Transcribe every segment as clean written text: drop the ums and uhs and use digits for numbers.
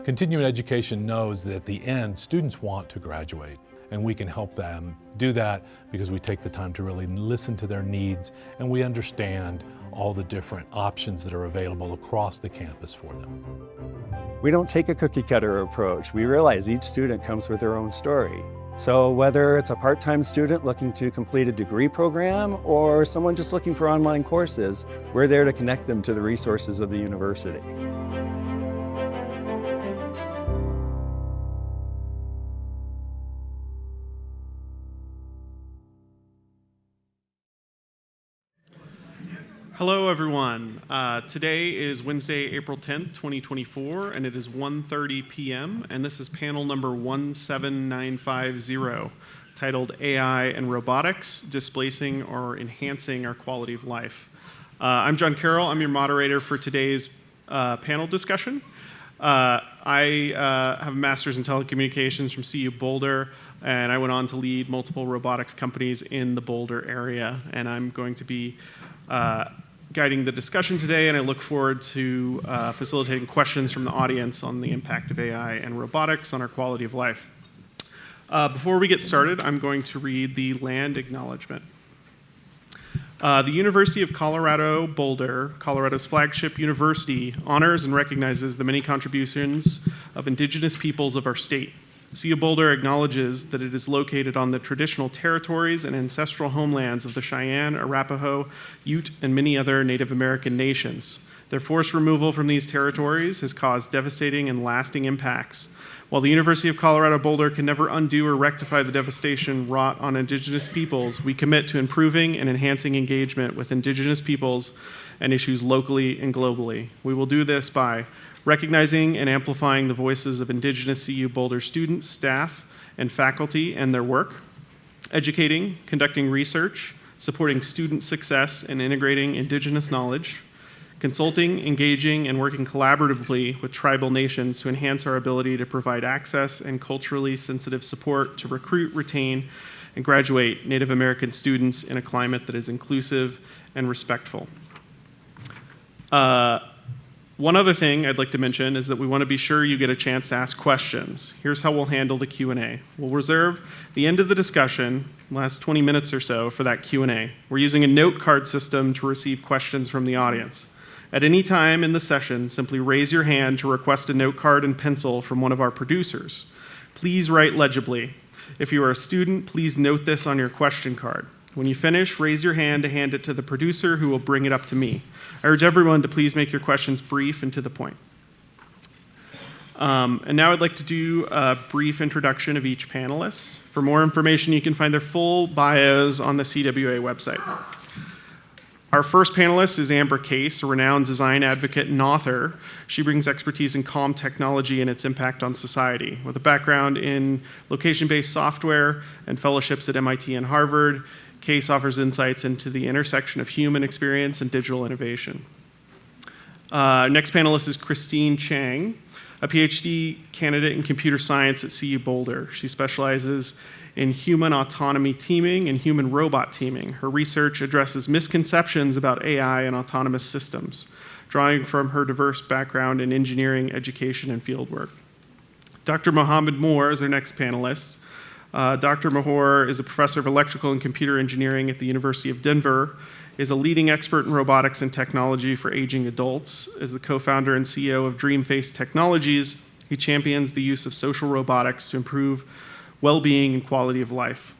Continuing education knows that at the end, students want to graduate, and we can help them do that because we take the time to really listen to their needs and we understand all the different options that are available across the campus for them. We don't take a cookie cutter approach. We realize each student comes with their own story. So whether it's a part-time student looking to complete a degree program or someone just looking for online courses, we're there to connect them to the resources of the university. Hello, everyone. Today is Wednesday, April 10th, 2024, and it is 1:30 p.m., and this is panel number 17950, titled AI and Robotics, Displacing or Enhancing Our Quality of Life. I'm Jon Carroll. I'm your moderator for today's panel discussion. I have a master's in telecommunications from CU Boulder, and I went on to lead multiple robotics companies in the Boulder area, and I'm going to be guiding the discussion today, and I look forward to facilitating questions from the audience on the impact of AI and robotics on our quality of life. Before we get started, I'm going to read the land acknowledgement. The University of Colorado Boulder, Colorado's flagship university, honors and recognizes the many contributions of indigenous peoples of our state. CU Boulder acknowledges that it is located on the traditional territories and ancestral homelands of the Cheyenne, Arapaho, Ute, and many other Native American nations. Their forced removal from these territories has caused devastating and lasting impacts. While the University of Colorado Boulder can never undo or rectify the devastation wrought on indigenous peoples, we commit to improving and enhancing engagement with indigenous peoples and issues locally and globally. We will do this by recognizing and amplifying the voices of Indigenous CU Boulder students, staff, and faculty and their work, educating, conducting research, supporting student success, and integrating Indigenous knowledge, consulting, engaging, and working collaboratively with tribal nations to enhance our ability to provide access and culturally sensitive support to recruit, retain, and graduate Native American students in a climate that is inclusive and respectful. One other thing I'd like to mention is that we want to be sure you get a chance to ask questions. Here's how we'll handle the Q&A. We'll reserve the end of the discussion, last 20 minutes or so, for that Q&A. We're using a note card system to receive questions from the audience. At any time in the session, simply raise your hand to request a note card and pencil from one of our producers. Please write legibly. If you are a student, please note this on your question card. When you finish, raise your hand to hand it to the producer, who will bring it up to me. I urge everyone to please make your questions brief and to the point. And now I'd like to do a brief introduction of each panelist. For more information, you can find their full bios on the CWA website. Our first panelist is Amber Case, a renowned design advocate and author. She brings expertise in comm technology and its impact on society. With a background in location-based software and fellowships at MIT and Harvard, Case offers insights into the intersection of human experience and digital innovation. Next panelist is Christine Chang, a PhD candidate in computer science at CU Boulder. She specializes in human autonomy teaming and human robot teaming. Her research addresses misconceptions about AI and autonomous systems, drawing from her diverse background in engineering, education, and fieldwork. Dr. Mohammed Mahoor is our next panelist. Dr. Mahoor is a professor of electrical and computer engineering at the University of Denver, is a leading expert in robotics and technology for aging adults. As the co-founder and CEO of Dreamface Technologies, he champions the use of social robotics to improve well-being and quality of life.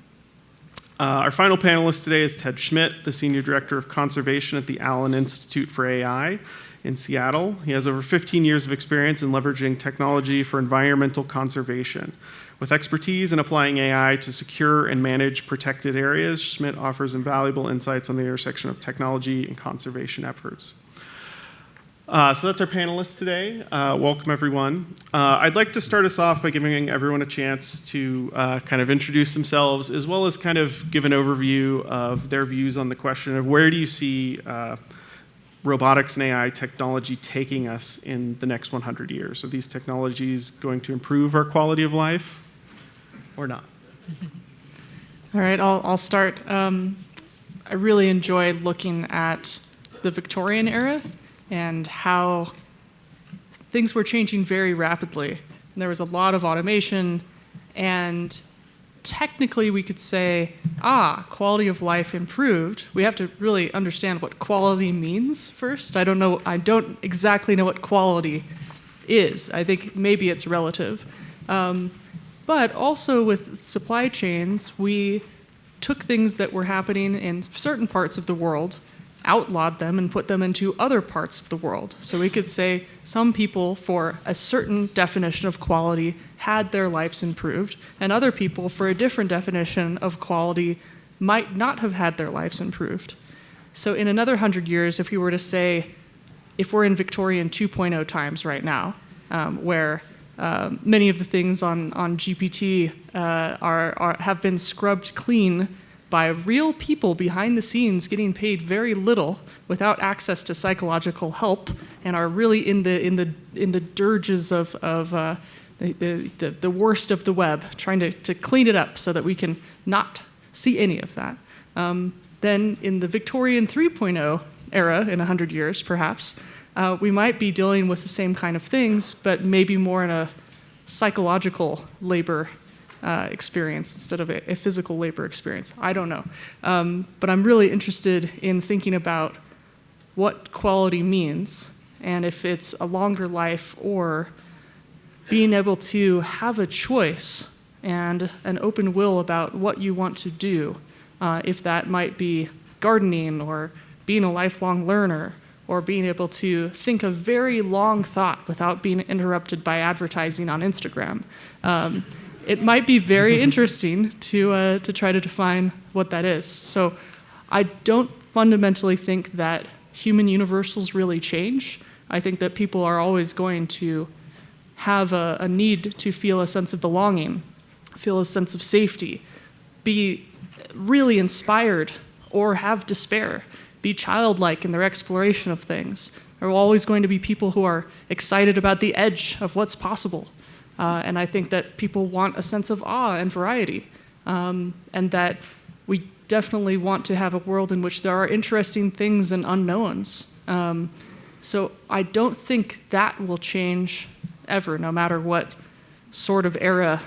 Our final panelist today is Ted Schmitt, the Senior Director of Conservation at the Allen Institute for AI in Seattle. He has over 15 years of experience in leveraging technology for environmental conservation. With expertise in applying AI to secure and manage protected areas, Schmitt offers invaluable insights on the intersection of technology and conservation efforts. So that's our panelists today. Welcome, everyone. I'd like to start us off by giving everyone a chance to kind of introduce themselves, as well as kind of give an overview of their views on the question of where do you see robotics and AI technology taking us in the next 100 years? Are these technologies going to improve our quality of life or not? All right, I'll start. I really enjoyed looking at the Victorian era and how things were changing very rapidly. And there was a lot of automation, and technically we could say, quality of life improved. We have to really understand what quality means first. I don't exactly know what quality is. I think maybe it's relative. But also with supply chains, we took things that were happening in certain parts of the world, outlawed them, and put them into other parts of the world. So we could say some people, for a certain definition of quality, had their lives improved, and other people, for a different definition of quality, might not have had their lives improved. So in another 100 years, if we were to say, if we're in Victorian 2.0 times right now, where many of the things on GPT have been scrubbed clean by real people behind the scenes getting paid very little without access to psychological help, and are really in the dirges of the worst of the web, trying to clean it up so that we can not see any of that. Then in the Victorian 3.0 era, in 100 years perhaps, we might be dealing with the same kind of things, but maybe more in a psychological labor experience instead of a physical labor experience. I don't know. But I'm really interested in thinking about what quality means, and if it's a longer life or being able to have a choice and an open will about what you want to do, if that might be gardening or being a lifelong learner, or being able to think a very long thought without being interrupted by advertising on Instagram. It might be very interesting to try to define what that is. So I don't fundamentally think that human universals really change. I think that people are always going to have a need to feel a sense of belonging, feel a sense of safety, be really inspired or have despair, be childlike in their exploration of things. There are always going to be people who are excited about the edge of what's possible. And I think that people want a sense of awe and variety, and that we definitely want to have a world in which there are interesting things and unknowns. So I don't think that will change ever, no matter what sort of era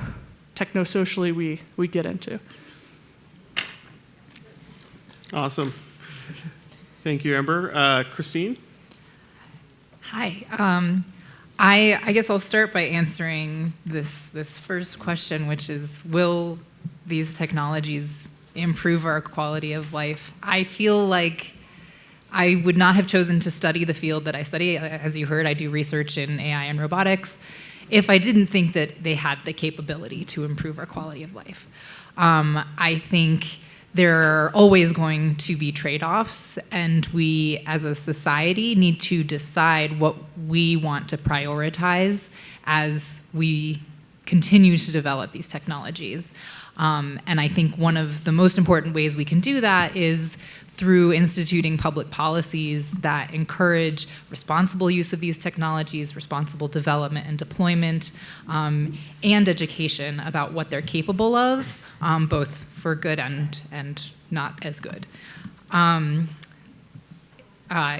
techno-socially we get into. Awesome. Thank you, Amber. Christine? Hi. I guess I'll start by answering this first question, which is, will these technologies improve our quality of life? I feel like I would not have chosen to study the field that I study. As you heard, I do research in AI and robotics, if I didn't think that they had the capability to improve our quality of life. I think there are always going to be trade-offs, and we, as a society, need to decide what we want to prioritize as we continue to develop these technologies. And I think one of the most important ways we can do that is through instituting public policies that encourage responsible use of these technologies, responsible development and deployment, and education about what they're capable of, both for good and not as good.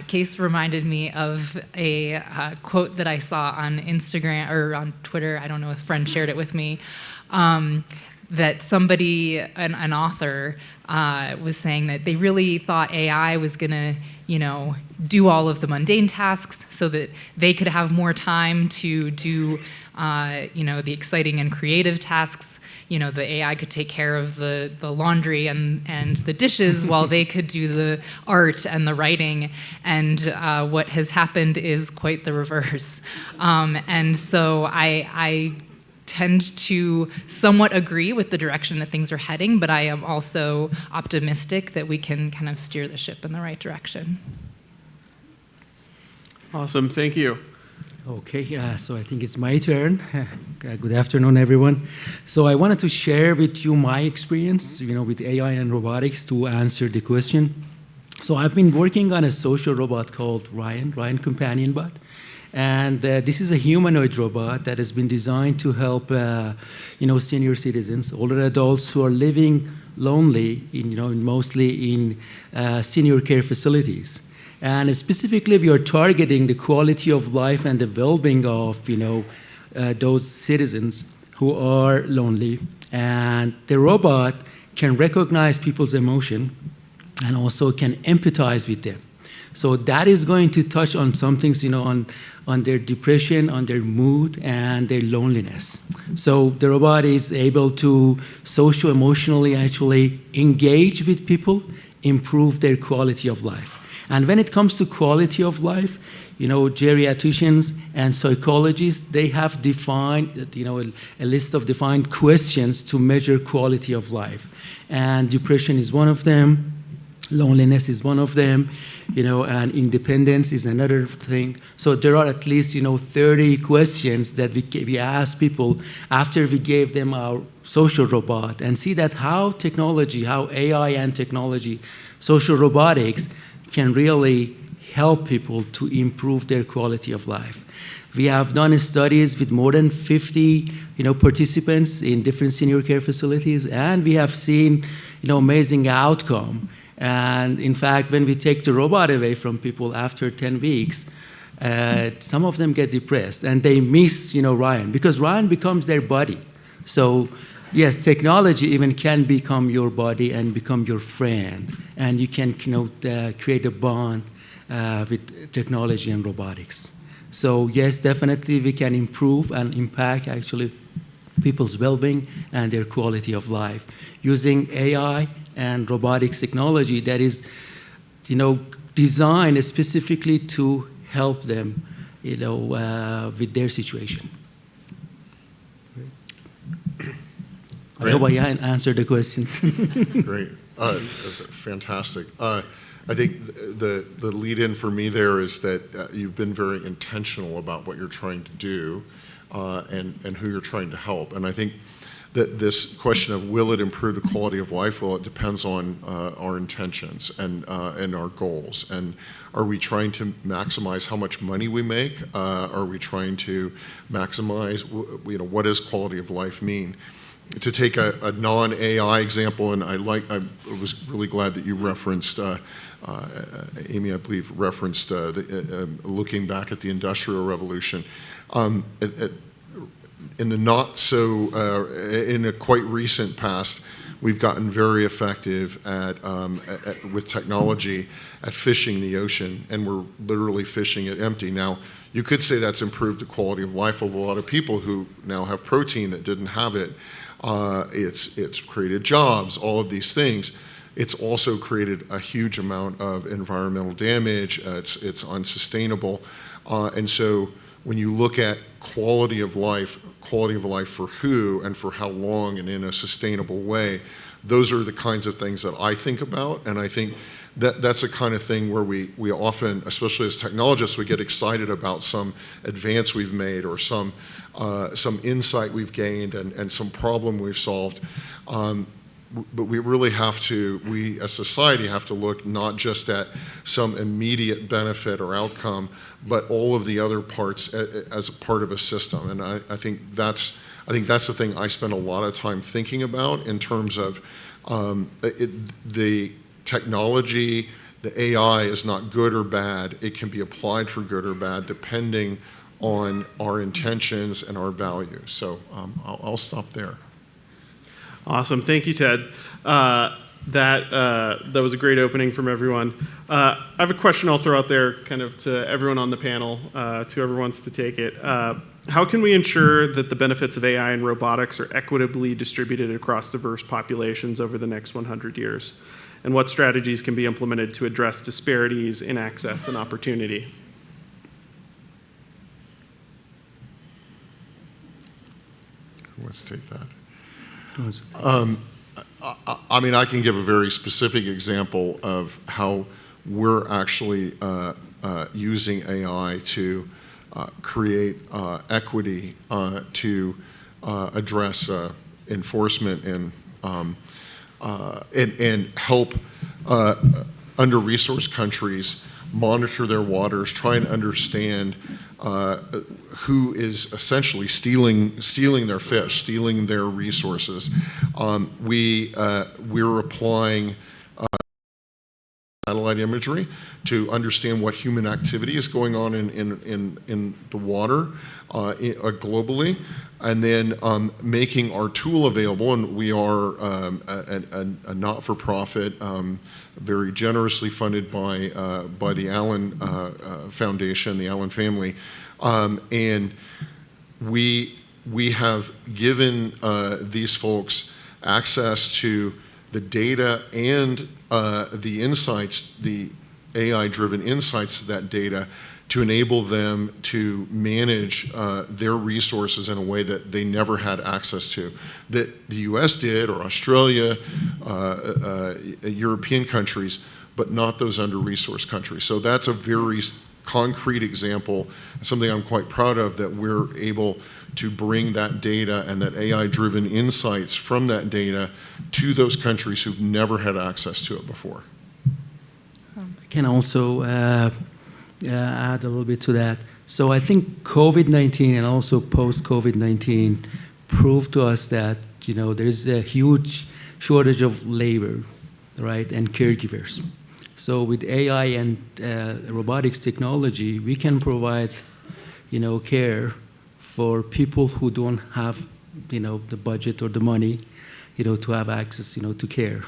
Case reminded me of a quote that I saw on Instagram or on Twitter. I don't know, a friend shared it with me. That somebody, an author, was saying that they really thought AI was gonna, do all of the mundane tasks so that they could have more time to do, the exciting and creative tasks. The AI could take care of the laundry and the dishes while they could do the art and the writing. And what has happened is quite the reverse. And so I tend to somewhat agree with the direction that things are heading, but I am also optimistic that we can kind of steer the ship in the right direction. Awesome, thank you. Okay, so I think it's my turn. Good afternoon, everyone. So I wanted to share with you my experience, with AI and robotics to answer the question. So I've been working on a social robot called Ryan Companion Bot. And this is a humanoid robot that has been designed to help, senior citizens, older adults who are living lonely, mostly in senior care facilities. And specifically, we are targeting the quality of life and the well-being of, those citizens who are lonely. And the robot can recognize people's emotion and also can empathize with them. So that is going to touch on some things, on their depression, on their mood, and their loneliness. So the robot is able to socio-emotionally actually engage with people, improve their quality of life. And when it comes to quality of life, geriatricians and psychologists, they have defined, a list of defined questions to measure quality of life. And depression is one of them, loneliness is one of them, and independence is another thing. So there are at least, 30 questions that we ask people after we gave them our social robot, and see that how technology, how AI and technology, social robotics can really help people to improve their quality of life. We have done studies with more than 50 participants in different senior care facilities, and we have seen amazing outcome. And in fact, when we take the robot away from people after 10 weeks, some of them get depressed and they miss Ryan, because Ryan becomes their buddy. So yes, technology even can become your buddy and become your friend, and you can create a bond with technology and robotics. So yes, definitely we can improve and impact actually people's well-being and their quality of life using AI and robotics technology that is, designed specifically to help them, with their situation. I hope I answered the question. Great, fantastic. I think the lead-in for me there is that you've been very intentional about what you're trying to do and who you're trying to help. And I think that this question of will it improve the quality of life, well, it depends on our intentions and our goals. And are we trying to maximize how much money we make? Are we trying to maximize, what does quality of life mean? To take a non-AI example, and I was really glad that you referenced, Amy, I believe, referenced looking back at the Industrial Revolution. In a quite recent past, we've gotten very effective with technology at fishing the ocean, and we're literally fishing it empty. Now, you could say that's improved the quality of life of a lot of people who now have protein that didn't have it. It's created jobs, all of these things. It's also created a huge amount of environmental damage. It's unsustainable. And so when you look at quality of life for who and for how long and in a sustainable way, those are the kinds of things that I think about. And I think that's the kind of thing where we often, especially as technologists, we get excited about some advance we've made or some insight we've gained and some problem we've solved. But we really we as society have to look not just at some immediate benefit or outcome, but all of the other parts as a part of a system. And I think that's the thing I spend a lot of time thinking about in terms of the technology. The AI is not good or bad. It can be applied for good or bad depending on our intentions and our values. So I'll stop there. Awesome. Thank you, Ted. That was a great opening from everyone. I have a question I'll throw out there kind of to everyone on the panel, to whoever wants to take it. How can we ensure that the benefits of AI and robotics are equitably distributed across diverse populations over the next 100 years? And what strategies can be implemented to address disparities in access and opportunity? Who wants to take that? I mean, I can give a very specific example of how we're actually using AI to create equity to address enforcement and help under-resourced countries monitor their waters, try and understand who is essentially stealing their fish, stealing their resources. We're applying satellite satellite imagery to understand what human activity is going on in the water globally, and then making our tool available. And we are a not-for-profit, very generously funded by the Allen Foundation, the Allen family, and we have given these folks access to the data and the insights, the AI-driven insights to that data, to enable them to manage their resources in a way that they never had access to, that the US did, or Australia, European countries, but not those under-resourced countries. So that's a very concrete example, something I'm quite proud of, that we're able to bring that data and that AI-driven insights from that data to those countries who've never had access to it before. I can also add a little bit to that. So I think COVID-19 and also post-COVID-19 proved to us that, you know, there's a huge shortage of labor, right, and caregivers. So with AI and robotics technology, we can provide, you know, care for people who don't have, you know, the budget or the money, you know, to have access, you know, to care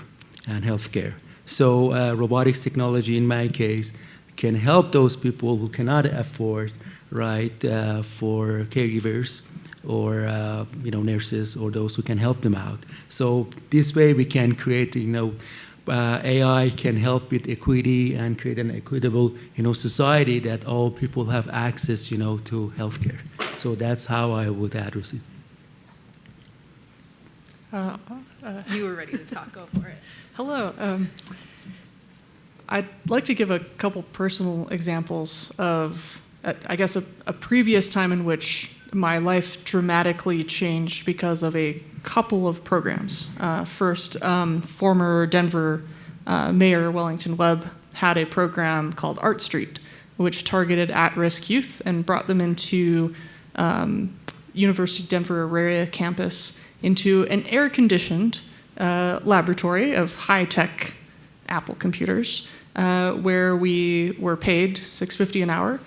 and health care. So robotics technology, in my case, can help those people who cannot afford, right, for caregivers or, you know, nurses, or those who can help them out. So this way we can create, you know, AI can help with equity and create an equitable, you know, society that all people have access, you know, to healthcare. So that's how I would address it. You were ready to talk. Go for it. Hello. I'd like to give a couple personal examples of, I guess, a previous time in which my life dramatically changed because of a couple of programs. First, former Denver Mayor Wellington Webb had a program called Art Street, which targeted at-risk youth and brought them into University of Denver Auraria campus into an air-conditioned laboratory of high-tech Apple computers, where we were paid $6.50 an hour.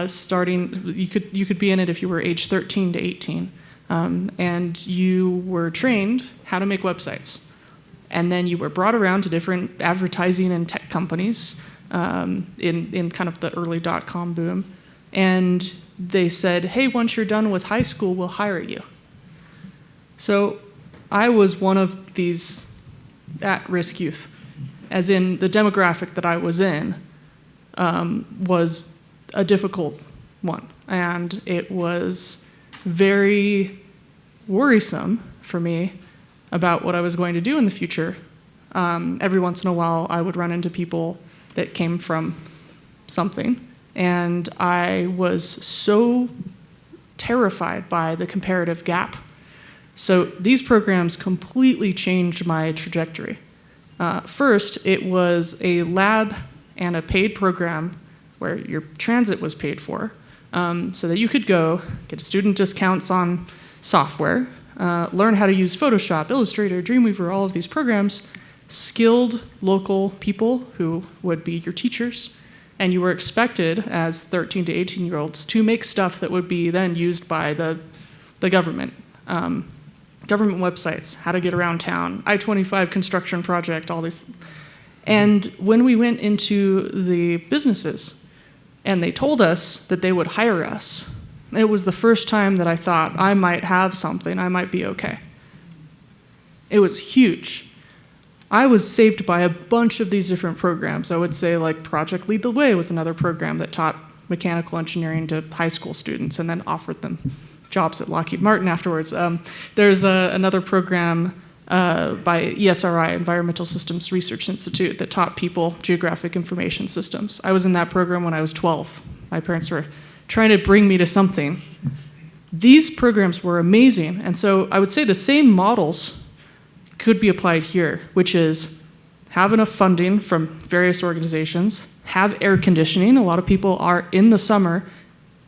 Starting, you could be in it if you were age 13 to 18, and you were trained how to make websites, and then you were brought around to different advertising and tech companies in kind of the early .com boom, and they said, "Hey, once you're done with high school, we'll hire you." So I was one of these at-risk youth, as in the demographic that I was in was a difficult one, and it was very worrisome for me about what I was going to do in the future. Every once in a while, I would run into people that came from something, and I was so terrified by the comparative gap. So these programs completely changed my trajectory. First, it was a lab and a paid program where your transit was paid for, so that you could go get student discounts on software, learn how to use Photoshop, Illustrator, Dreamweaver, all of these programs, skilled local people who would be your teachers, and you were expected as 13 to 18-year-olds to make stuff that would be then used by the government. Government websites, how to get around town, I-25 construction project, all these. And when we went into the businesses, and they told us that they would hire us, it was the first time that I thought I might have something, I might be okay. It was huge. I was saved by a bunch of these different programs. I would say like Project Lead the Way was another program that taught mechanical engineering to high school students and then offered them jobs at Lockheed Martin afterwards. There's another program by ESRI, Environmental Systems Research Institute, that taught people geographic information systems. I was in that program when I was 12. My parents were trying to bring me to something. These programs were amazing, and so I would say the same models could be applied here, which is have enough funding from various organizations, have air conditioning. A lot of people are in the summer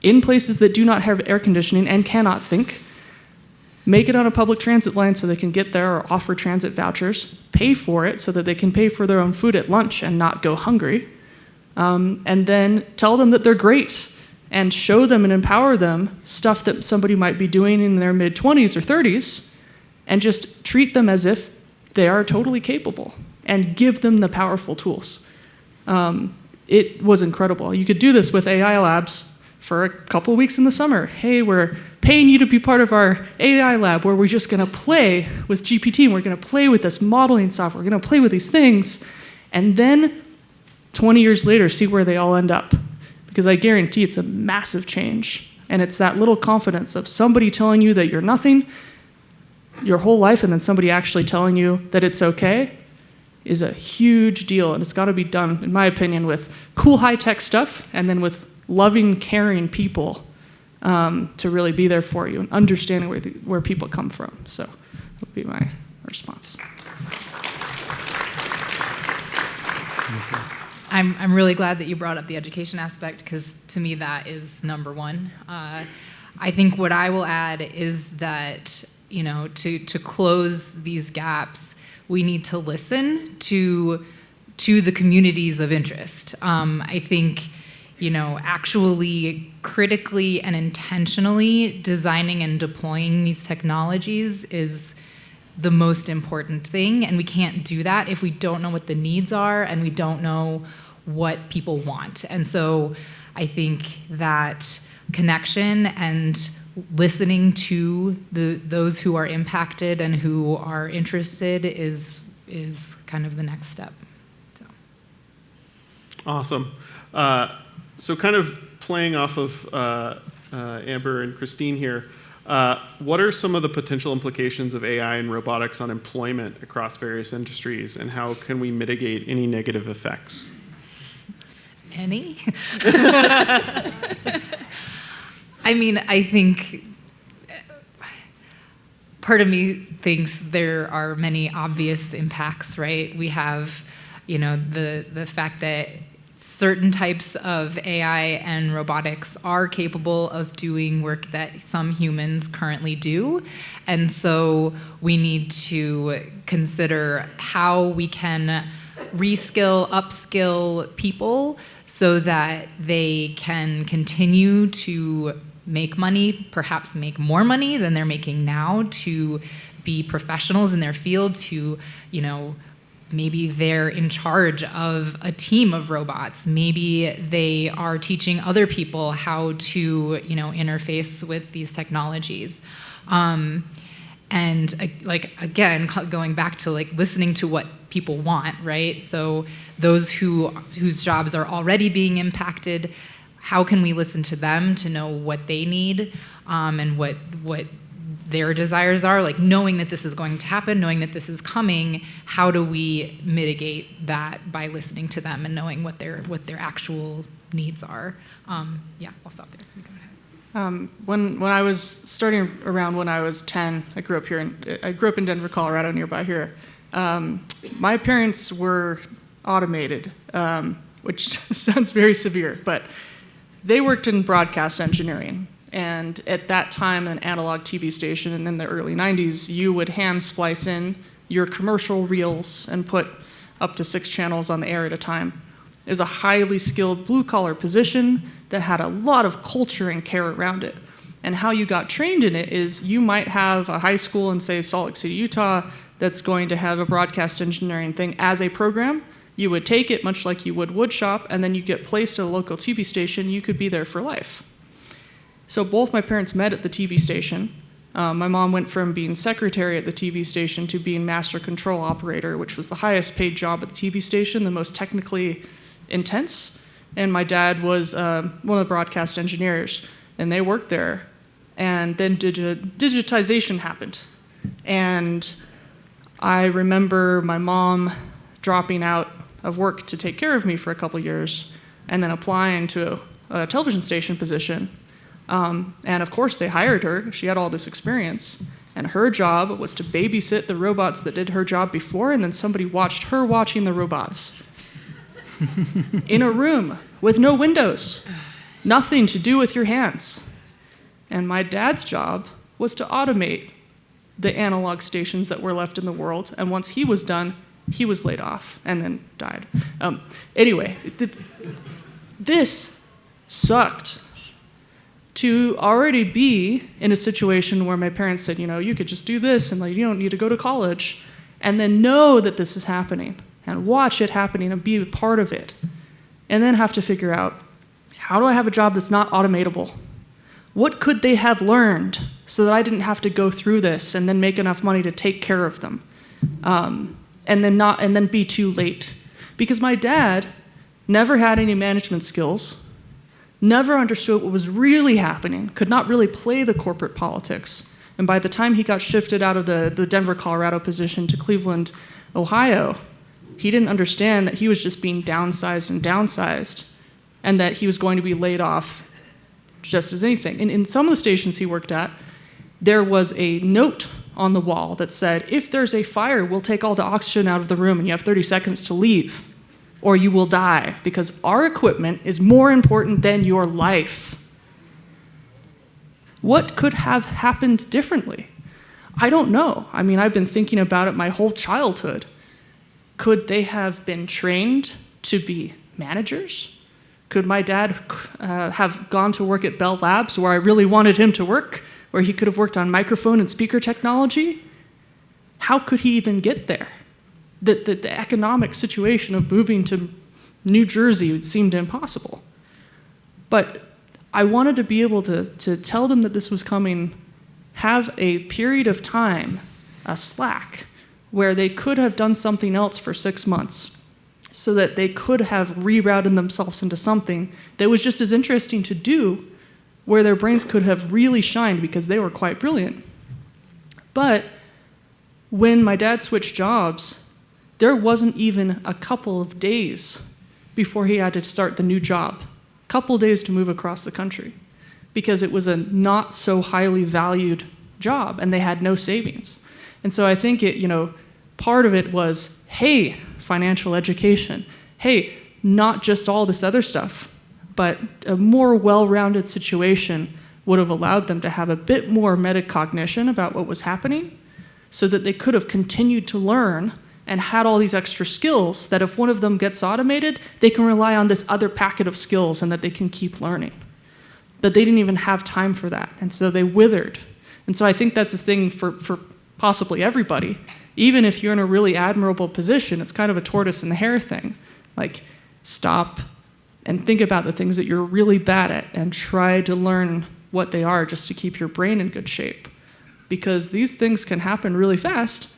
in places that do not have air conditioning and cannot think. make it on a public transit line so they can get there, or offer transit vouchers, pay for it so that they can pay for their own food at lunch and not go hungry, and then tell them that they're great and show them and empower them stuff that somebody might be doing in their mid-20s or 30s, and just treat them as if they are totally capable and give them the powerful tools. It was incredible. You could do this with AI labs for a couple weeks in the summer. Hey, we're paying you to be part of our AI lab where we're just going to play with GPT, and we're going to play with this modeling software. We're going to play with these things, and then 20 years later, see where they all end up. Because I guarantee it's a massive change. And it's that little confidence of somebody telling you that you're nothing your whole life, and then somebody actually telling you that it's okay, is a huge deal. And it's got to be done, in my opinion, with cool high-tech stuff, and then with loving, caring people to really be there for you and understanding where people come from. So that would be my response. I'm really glad that you brought up the education aspect, because to me that is number one. I think what I will add is that, to close these gaps, we need to listen to the communities of interest. I think, actually critically and intentionally designing and deploying these technologies is the most important thing, and we can't do that if we don't know what the needs are and we don't know what people want. And so I think that connection and listening to those who are impacted and who are interested is kind of the next step. So. Awesome. So kind of playing off of Amber and Christine here, what are some of the potential implications of AI and robotics on employment across various industries, and how can we mitigate any negative effects? Any? I mean, I think part of me thinks there are many obvious impacts, right? We have, the fact that certain types of AI and robotics are capable of doing work that some humans currently do. And so we need to consider how we can reskill, upskill people so that they can continue to make money, perhaps make more money than they're making now, to be professionals in their field, to, maybe they're in charge of a team of robots. Maybe they are teaching other people how to, interface with these technologies. And again, going back to listening to what people want, right? So those whose jobs are already being impacted, how can we listen to them to know what they need and what their desires are, knowing that this is going to happen, knowing that this is coming, how do we mitigate that by listening to them and knowing what their actual needs are? Yeah, I'll stop there. You go ahead. When I was starting around when I was 10, I grew up in Denver, Colorado, nearby here. My parents were automated, which sounds very severe, but they worked in broadcast engineering. And at that time, an analog TV station, and in the early 90s, you would hand splice in your commercial reels and put up to 6 channels on the air at a time. It was a highly skilled blue-collar position that had a lot of culture and care around it. And how you got trained in it is you might have a high school in, say, Salt Lake City, Utah, that's going to have a broadcast engineering thing as a program. You would take it much like you would woodshop, and then you get placed at a local TV station. You could be there for life. So both my parents met at the TV station. My mom went from being secretary at the TV station to being master control operator, which was the highest paid job at the TV station, the most technically intense. And my dad was one of the broadcast engineers, and they worked there. And then digitization happened. And I remember my mom dropping out of work to take care of me for a couple years, and then applying to a television station position. And of course, they hired her. She had all this experience. And her job was to babysit the robots that did her job before, and then somebody watched her watching the robots. In a room with no windows, nothing to do with your hands. And my dad's job was to automate the analog stations that were left in the world. And once he was done, he was laid off and then died. Anyway, this sucked. To already be in a situation where my parents said, you could just do this and like you don't need to go to college, and then know that this is happening and watch it happening and be a part of it, and then have to figure out, how do I have a job that's not automatable? What could they have learned so that I didn't have to go through this and then make enough money to take care of them, and then be too late? Because my dad never had any management skills, never understood what was really happening, could not really play the corporate politics. And by the time he got shifted out of the Denver, Colorado position to Cleveland, Ohio, he didn't understand that he was just being downsized, and that he was going to be laid off just as anything. And in some of the stations he worked at, there was a note on the wall that said, if there's a fire, we'll take all the oxygen out of the room and you have 30 seconds to leave, or you will die, because our equipment is more important than your life. What could have happened differently? I don't know. I mean, I've been thinking about it my whole childhood. Could they have been trained to be managers? Could my dad have gone to work at Bell Labs, where I really wanted him to work, where he could have worked on microphone and speaker technology? How could he even get there? The economic situation of moving to New Jersey seemed impossible. But I wanted to be able to tell them that this was coming, have a period of time, a slack, where they could have done something else for 6 months, so that they could have rerouted themselves into something that was just as interesting to do, where their brains could have really shined because they were quite brilliant. But when my dad switched jobs, there wasn't even a couple of days before he had to start the new job. A couple days to move across the country, because it was a not so highly valued job and they had no savings. And so I think part of it was, hey, financial education. Hey, not just all this other stuff, but a more well-rounded situation would have allowed them to have a bit more metacognition about what was happening, so that they could have continued to learn and had all these extra skills that if one of them gets automated, they can rely on this other packet of skills and that they can keep learning. But they didn't even have time for that, and so they withered. And so I think that's a thing for possibly everybody. Even if you're in a really admirable position, it's kind of a tortoise and the hare thing. Like, stop and think about the things that you're really bad at and try to learn what they are just to keep your brain in good shape. Because these things can happen really fast.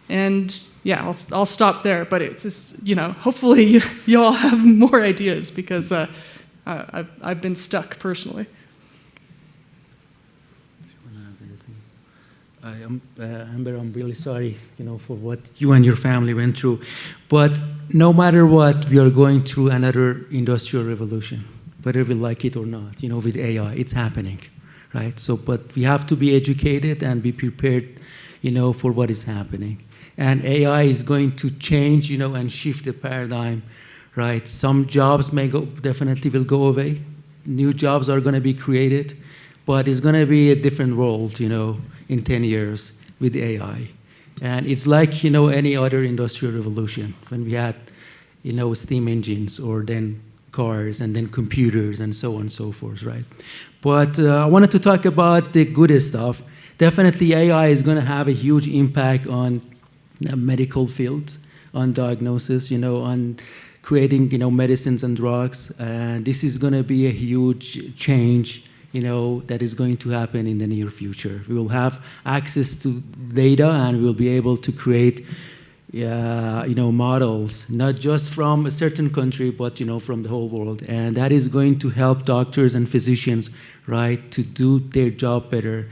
And yeah, I'll stop there, but it's just, hopefully you all have more ideas, because I've been stuck personally. Amber, I'm really sorry, for what you and your family went through. But no matter what, we are going through another industrial revolution, whether we like it or not. With AI, it's happening, right? So, but we have to be educated and be prepared, for what is happening. And AI is going to change, and shift the paradigm, right? Some jobs definitely will go away. New jobs are going to be created, but it's going to be a different world, in 10 years with AI. And it's like, any other industrial revolution, when we had, steam engines, or then cars, and then computers, and so on and so forth, right? But I wanted to talk about the good stuff. Definitely AI is going to have a huge impact on the medical field, on diagnosis, on creating, medicines and drugs. And this is going to be a huge change, that is going to happen in the near future. We will have access to data, and we'll be able to create, models, not just from a certain country, but, from the whole world. And that is going to help doctors and physicians, right, to do their job better.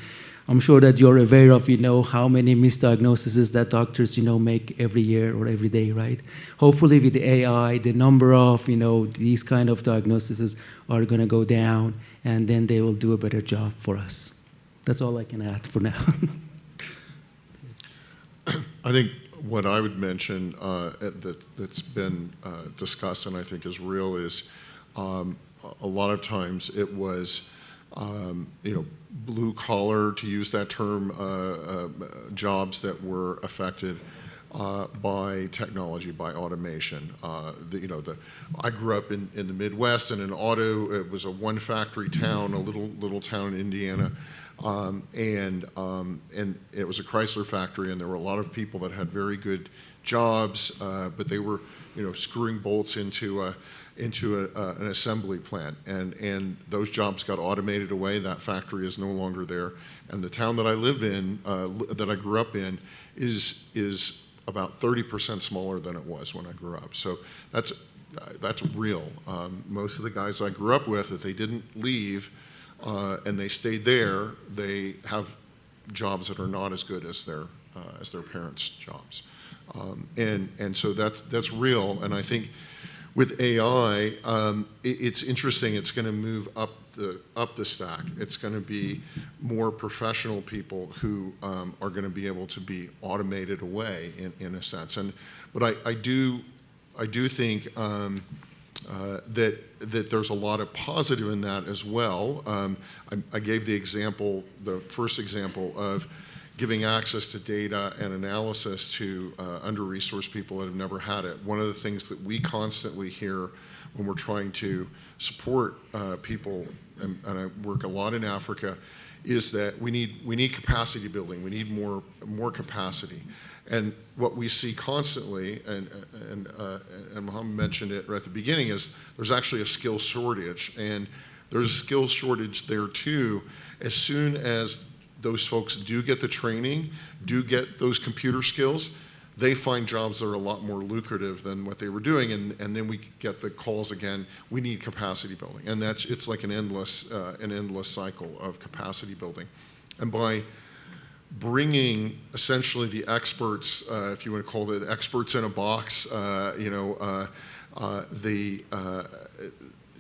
I'm sure that you're aware of, how many misdiagnoses that doctors, make every year or every day, right? Hopefully with the AI, the number of, these kind of diagnoses are going to go down, and then they will do a better job for us. That's all I can add for now. I think what I would mention that's been discussed and I think is real is a lot of times it was blue collar, to use that term, jobs that were affected by technology, by automation. I grew up in the Midwest, and in auto, it was a one-factory town, a little town in Indiana, and it was a Chrysler factory, and there were a lot of people that had very good jobs, but they were, screwing bolts into an assembly plant, and those jobs got automated away. That factory is no longer there, and the town that I live in, that I grew up in, is about 30% smaller than it was when I grew up. So that's real. Most of the guys I grew up with, if they didn't leave and they stayed there, they have jobs that are not as good as their parents' jobs, and so that's real. And I think with AI, it's interesting. It's going to move up the stack. It's going to be more professional people who are going to be able to be automated away in a sense. But I do think that there's a lot of positive in that as well. I gave the first example of giving access to data and analysis to under-resourced people that have never had it. One of the things that we constantly hear when we're trying to support people, and I work a lot in Africa, is that we need capacity building. We need more capacity. And what we see constantly, and Mohammed mentioned it right at the beginning, is there's actually a skill shortage, and there's a skill shortage there too. As soon as those folks do get the training, do get those computer skills, they find jobs that are a lot more lucrative than what they were doing, and then we get the calls again, we need capacity building. And it's like an endless cycle of capacity building. And by bringing essentially the experts, if you want to call it experts in a box,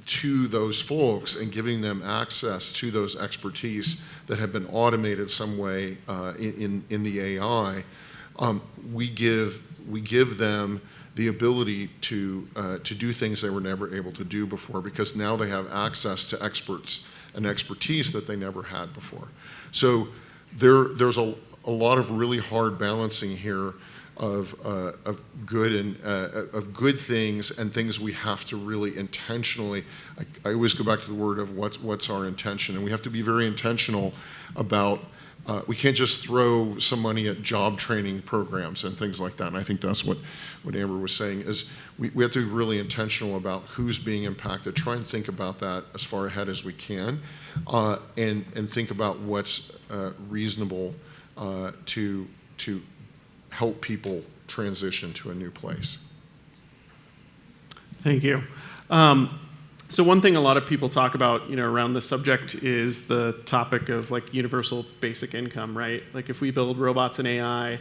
to those folks and giving them access to those expertise that have been automated some way in the AI, we give them the ability to do things they were never able to do before, because now they have access to experts and expertise that they never had before. So there's a lot of really hard balancing here of good things and things we have to really intentionally. I always go back to the word of what's our intention, and we have to be very intentional about. We can't just throw some money at job training programs and things like that. And I think that's what Amber was saying, is we have to be really intentional about who's being impacted. Try and think about that as far ahead as we can, and think about what's reasonable to help people transition to a new place. Thank you. So one thing a lot of people talk about, around this subject is the topic of like universal basic income, right? Like if we build robots and AI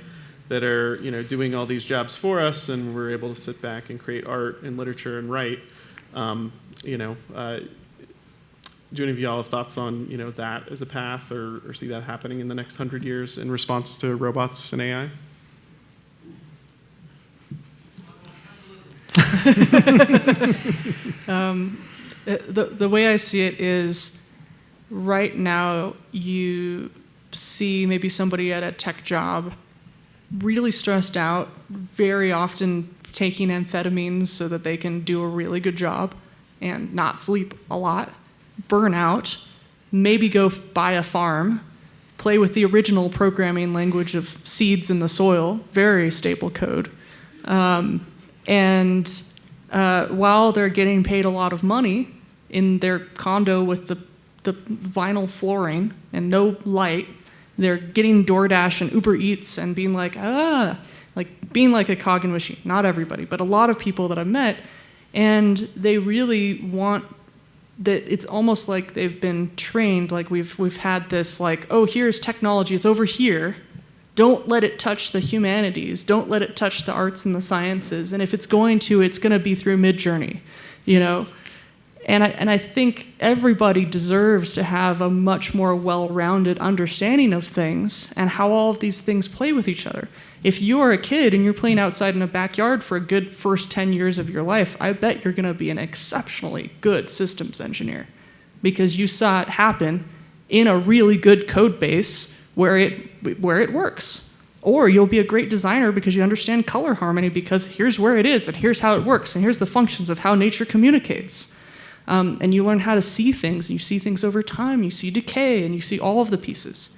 that are, doing all these jobs for us, and we're able to sit back and create art and literature and write, do any of y'all have thoughts on, that as a path, or see that happening in the next 100 years in response to robots and AI? The way I see it is, right now you see maybe somebody at a tech job really stressed out, very often taking amphetamines so that they can do a really good job and not sleep a lot, burn out, maybe go buy a farm, play with the original programming language of seeds in the soil, very stable code. And while they're getting paid a lot of money in their condo with the vinyl flooring and no light, they're getting DoorDash and Uber Eats and being like being like a cog in a machine. Not everybody, but a lot of people that I've met, and they really want that. It's almost like they've been trained, like we've had this like, oh, here's technology, it's over here. Don't let it touch the humanities. Don't let it touch the arts and the sciences. And if it's going to be through Midjourney, And I think everybody deserves to have a much more well-rounded understanding of things and how all of these things play with each other. If you're a kid and you're playing outside in a backyard for a good first 10 years of your life, I bet you're going to be an exceptionally good systems engineer. because you saw it happen in a really good code base where it works. Or you'll be a great designer because you understand color harmony, because here's where it is, and here's how it works, and here's the functions of how nature communicates. And you learn how to see things, and you see things over time, you see decay, and you see all of the pieces.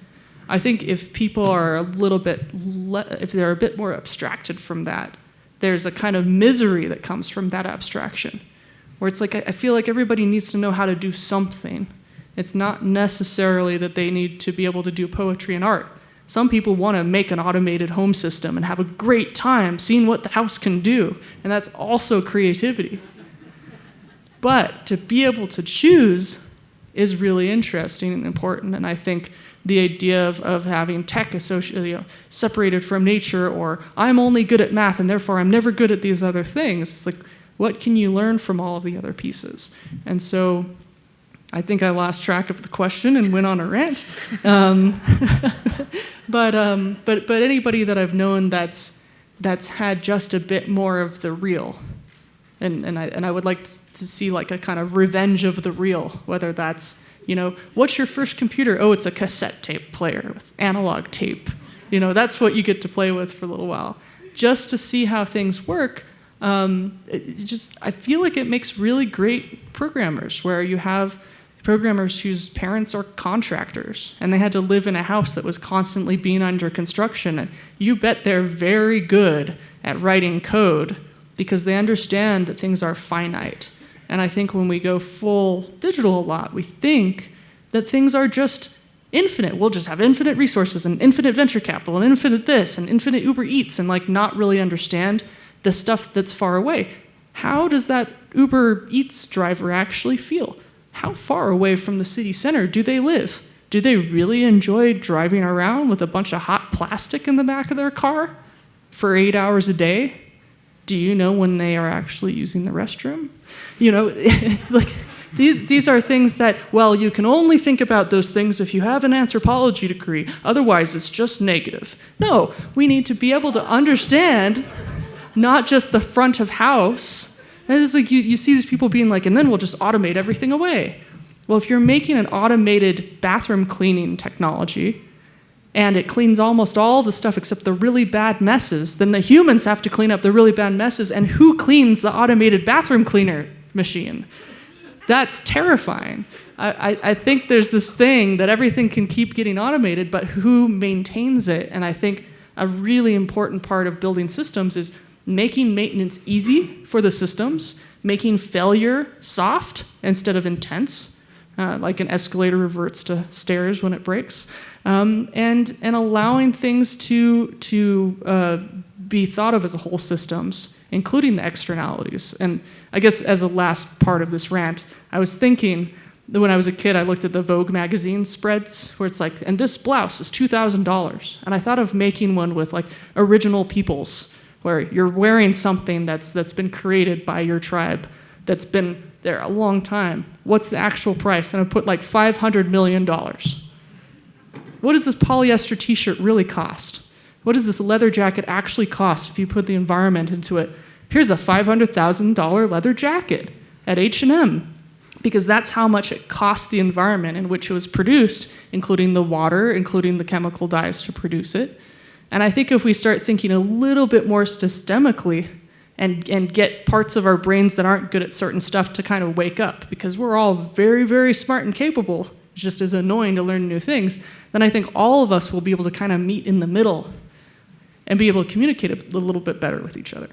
I think if people are a little bit, if they're a bit more abstracted from that, there's a kind of misery that comes from that abstraction, where it's like, I feel like everybody needs to know how to do something. It's not necessarily that they need to be able to do poetry and art. Some people want to make an automated home system and have a great time seeing what the house can do, and that's also creativity. But to be able to choose is really interesting and important, and I think the idea of having tech separated from nature, or I'm only good at math and therefore I'm never good at these other things. It's like, what can you learn from all of the other pieces? And so I think I lost track of the question and went on a rant. But anybody that I've known that's had just a bit more of the real, and I would like to see like a kind of revenge of the real, whether that's, what's your first computer? Oh, it's a cassette tape player with analog tape. That's what you get to play with for a little while. Just to see how things work, I feel like it makes really great programmers, where you have programmers whose parents are contractors, and they had to live in a house that was constantly being under construction. And you bet they're very good at writing code because they understand that things are finite. And I think when we go full digital a lot, we think that things are just infinite. We'll just have infinite resources and infinite venture capital and infinite this and infinite Uber Eats, and like not really understand the stuff that's far away. How does that Uber Eats driver actually feel? How far away from the city center do they live? Do they really enjoy driving around with a bunch of hot plastic in the back of their car for 8 hours a day? Do you know when they are actually using the restroom? Like these are things that, well, you can only think about those things if you have an anthropology degree. Otherwise, it's just negative. No, we need to be able to understand not just the front of house. And it's like you see these people being like, and then we'll just automate everything away. Well, if you're making an automated bathroom cleaning technology, and it cleans almost all the stuff except the really bad messes, then the humans have to clean up the really bad messes, and who cleans the automated bathroom cleaner machine? That's terrifying. I think there's this thing that everything can keep getting automated, but who maintains it? And I think a really important part of building systems is making maintenance easy for the systems, making failure soft instead of intense, like an escalator reverts to stairs when it breaks, and allowing things to be thought of as whole systems, including the externalities. And I guess as a last part of this rant, I was thinking that when I was a kid, I looked at the Vogue magazine spreads where it's like, and this blouse is $2,000. And I thought of making one with like original peoples, where you're wearing something that's been created by your tribe, that's been there a long time. What's the actual price? And I put like $500 million. What does this polyester t-shirt really cost? What does this leather jacket actually cost if you put the environment into it? Here's a $500,000 leather jacket at H&M, because that's how much it cost the environment in which it was produced, including the water, including the chemical dyes to produce it. And I think if we start thinking a little bit more systemically and get parts of our brains that aren't good at certain stuff to kind of wake up, because we're all very, very smart and capable, it's just as annoying to learn new things, then I think all of us will be able to kind of meet in the middle and be able to communicate a little bit better with each other.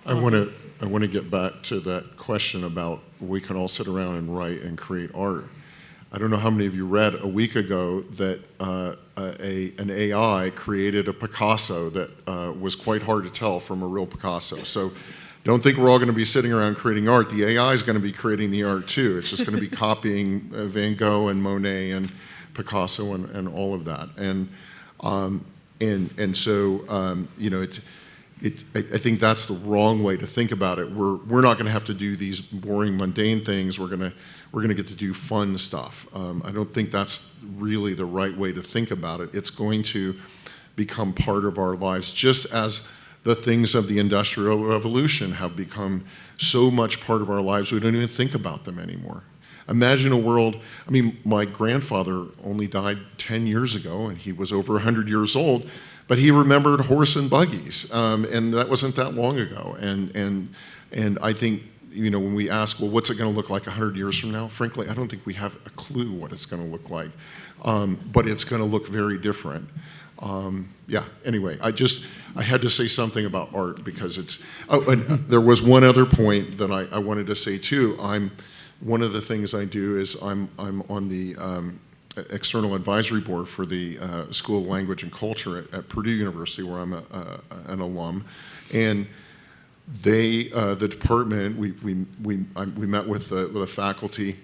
I want to get back to that question about we can all sit around and write and create art. I don't know how many of you read a week ago that an AI created a Picasso that was quite hard to tell from a real Picasso. So don't think we're all going to be sitting around creating art. The AI is going to be creating the art too. It's just going to be copying Van Gogh and Monet and Picasso and all of that. So I think that's the wrong way to think about it. We're not going to have to do these boring, mundane things. We're going to get to do fun stuff. I don't think that's really the right way to think about it. It's going to become part of our lives, just as the things of the Industrial Revolution have become so much part of our lives we don't even think about them anymore. Imagine a world, I mean, my grandfather only died 10 years ago, and he was over 100 years old, but he remembered horse and buggies, and that wasn't that long ago. And I think, you know, when we ask, well, what's it going to look like 100 years from now? Frankly, I don't think we have a clue what it's going to look like, but it's going to look very different. Yeah, anyway, I had to say something about art because it's, oh, and there was one other point that I wanted to say too. One of the things I do is I'm on the external advisory board for the School of Language and Culture at Purdue University, where I'm an alum, and they, the department, we met with the faculty.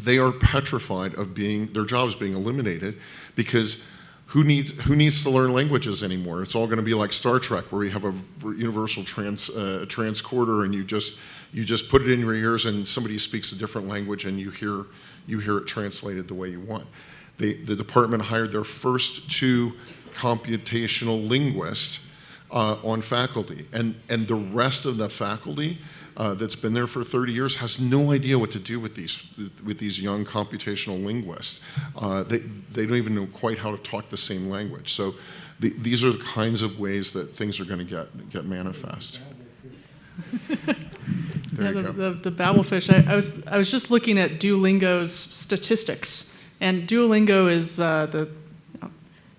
They are petrified of their jobs being eliminated because who needs to learn languages anymore? It's all going to be like Star Trek, where you have a universal transcorder, and you just put it in your ears, and somebody speaks a different language, and you hear it translated the way you want. The department hired their first 2 computational linguists on faculty, and the rest of the faculty that's been there for 30 years has no idea what to do with these young computational linguists. They don't even know quite how to talk the same language. So these are the kinds of ways that things are going to get manifest. There you go. The Babelfish. I was just looking at Duolingo's statistics, and Duolingo is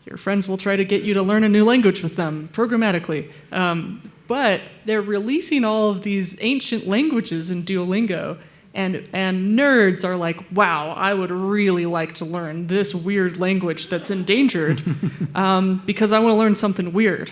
your friends will try to get you to learn a new language with them programmatically. But they're releasing all of these ancient languages in Duolingo, and nerds are like, wow, I would really like to learn this weird language that's endangered because I want to learn something weird.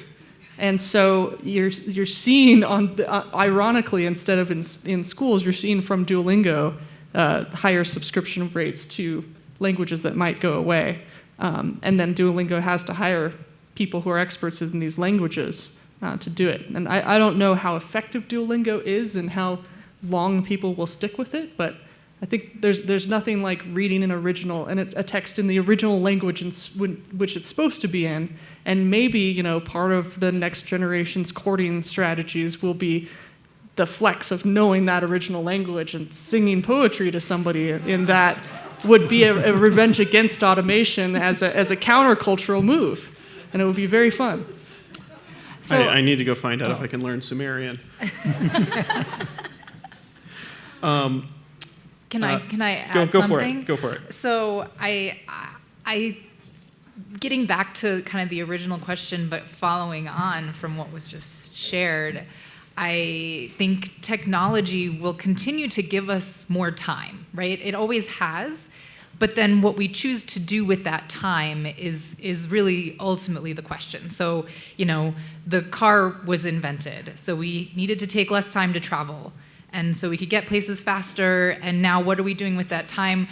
And so you're seeing, ironically, instead of in schools, you're seeing from Duolingo higher subscription rates to languages that might go away. And then Duolingo has to hire people who are experts in these languages to do it. And I don't know how effective Duolingo is and how long people will stick with it, but I think there's nothing like reading a text in the original language which it's supposed to be in, and maybe, you know, part of the next generation's courting strategies will be the flex of knowing that original language and singing poetry to somebody in that would be a revenge against automation as a countercultural move, and it would be very fun. So, I need to go find out if I can learn Sumerian. Can I add something? Go for it. So I getting back to kind of the original question, but following on from what was just shared, I think technology will continue to give us more time, right? It always has, but then what we choose to do with that time is really ultimately the question. So, you know, the car was invented, so we needed to take less time to travel. And so we could get places faster, and now what are we doing with that time?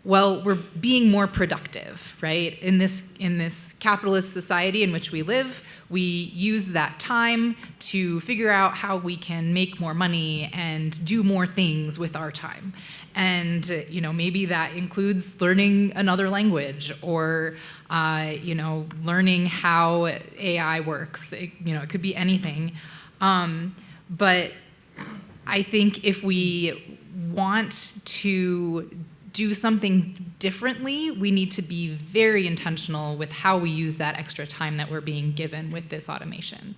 Well, we're being more productive, right? In this capitalist society in which we live, we use that time to figure out how we can make more money and do more things with our time. And you know, maybe that includes learning another language, or you know, learning how AI works. It could be anything. But I think if we want to do something differently, we need to be very intentional with how we use that extra time that we're being given with this automation.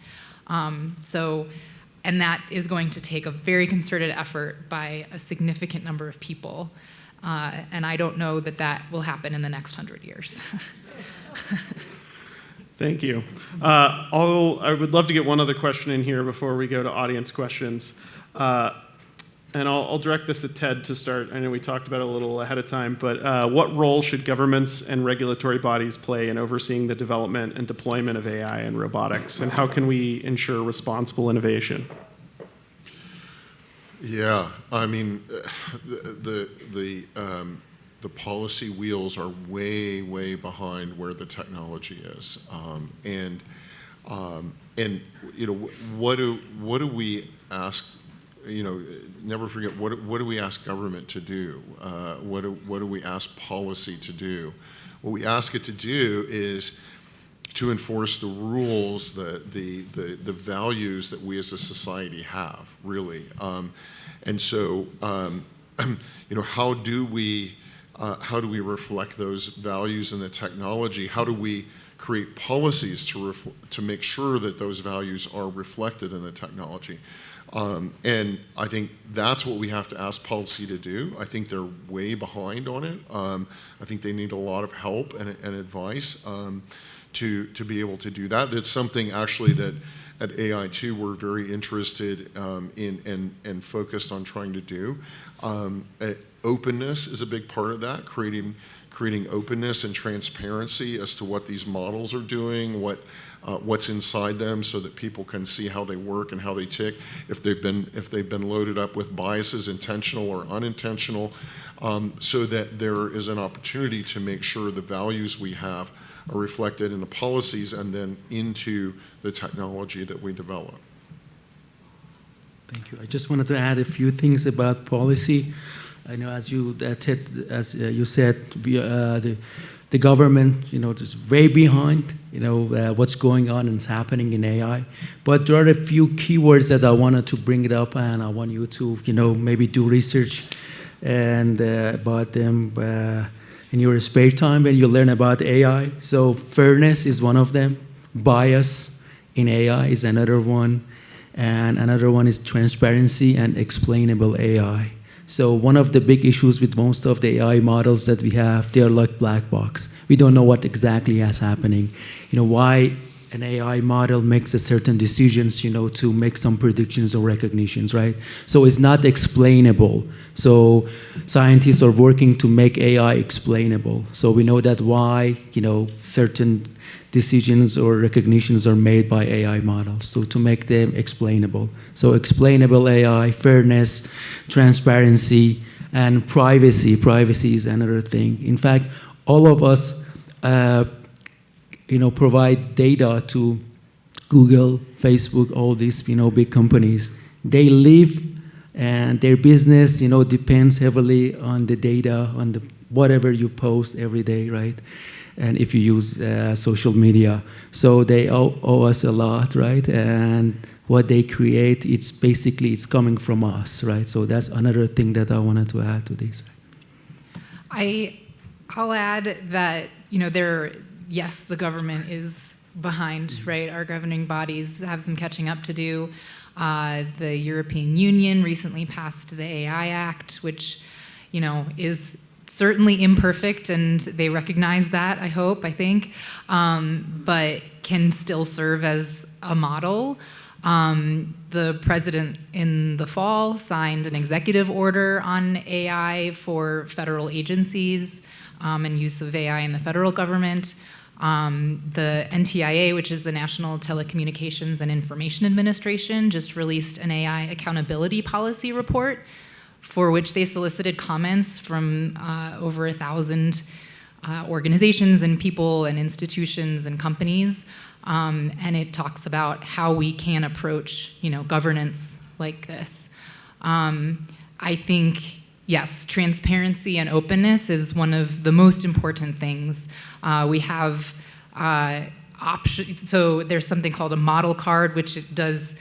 And that is going to take a very concerted effort by a significant number of people. And I don't know that will happen in the next 100 years. Thank you. I would love to get one other question in here before we go to audience questions. And I'll direct this at Ted to start. I know we talked about it a little ahead of time, but what role should governments and regulatory bodies play in overseeing the development and deployment of AI and robotics? And how can we ensure responsible innovation? Yeah, I mean, the policy wheels are way, way behind where the technology is, and you know, what do we ask? You know, never forget, what do we ask government to do? What do we ask policy to do? What we ask it to do is to enforce the rules, the values that we as a society have, really. And so how do we reflect those values in the technology? How do we create policies to make sure that those values are reflected in the technology? And I think that's what we have to ask policy to do. I think they're way behind on it. I think they need a lot of help and advice to be able to do that. That's something actually that at AI2 we're very interested in and focused on trying to do. Openness is a big part of that, creating openness and transparency as to what these models are doing, what's inside them, so that people can see how they work and how they tick, if they've been loaded up with biases, intentional or unintentional, so that there is an opportunity to make sure the values we have are reflected in the policies and then into the technology that we develop. Thank you. I just wanted to add a few things about policy. I know, as you said, the government, is way behind, what's going on and is happening in AI. But there are a few keywords that I wanted to bring it up, and I want you to, maybe do research and about them in your spare time when you learn about AI. So fairness is one of them. Bias in AI is another one. And another one is transparency and explainable AI. So one of the big issues with most of the AI models that we have, they are like black box. We don't know what exactly is happening. Why an AI model makes a certain decisions, to make some predictions or recognitions, right? So it's not explainable. So scientists are working to make AI explainable. So we know that why, certain decisions or recognitions are made by AI models, so to make them explainable. So explainable AI, fairness, transparency, and privacy. Privacy is another thing. In fact, all of us provide data to Google, Facebook, all these big companies. They live and their business depends heavily on the data, on the whatever you post every day, right? And if you use social media. So they owe us a lot, right? And what they create, it's coming from us, right? So that's another thing that I wanted to add to this. I'll add that, yes, the government is behind, right? Our governing bodies have some catching up to do. The European Union recently passed the AI Act, which, is certainly imperfect, and they recognize that, I think, but can still serve as a model. The president in the fall signed an executive order on AI for federal agencies and use of AI in the federal government. The NTIA, which is the National Telecommunications and Information Administration, just released an AI accountability policy report, for which they solicited comments from over 1,000 organizations and people and institutions and companies. And it talks about how we can approach, governance like this. I think, yes, transparency and openness is one of the most important things. We have options. So there's something called a model card, which it does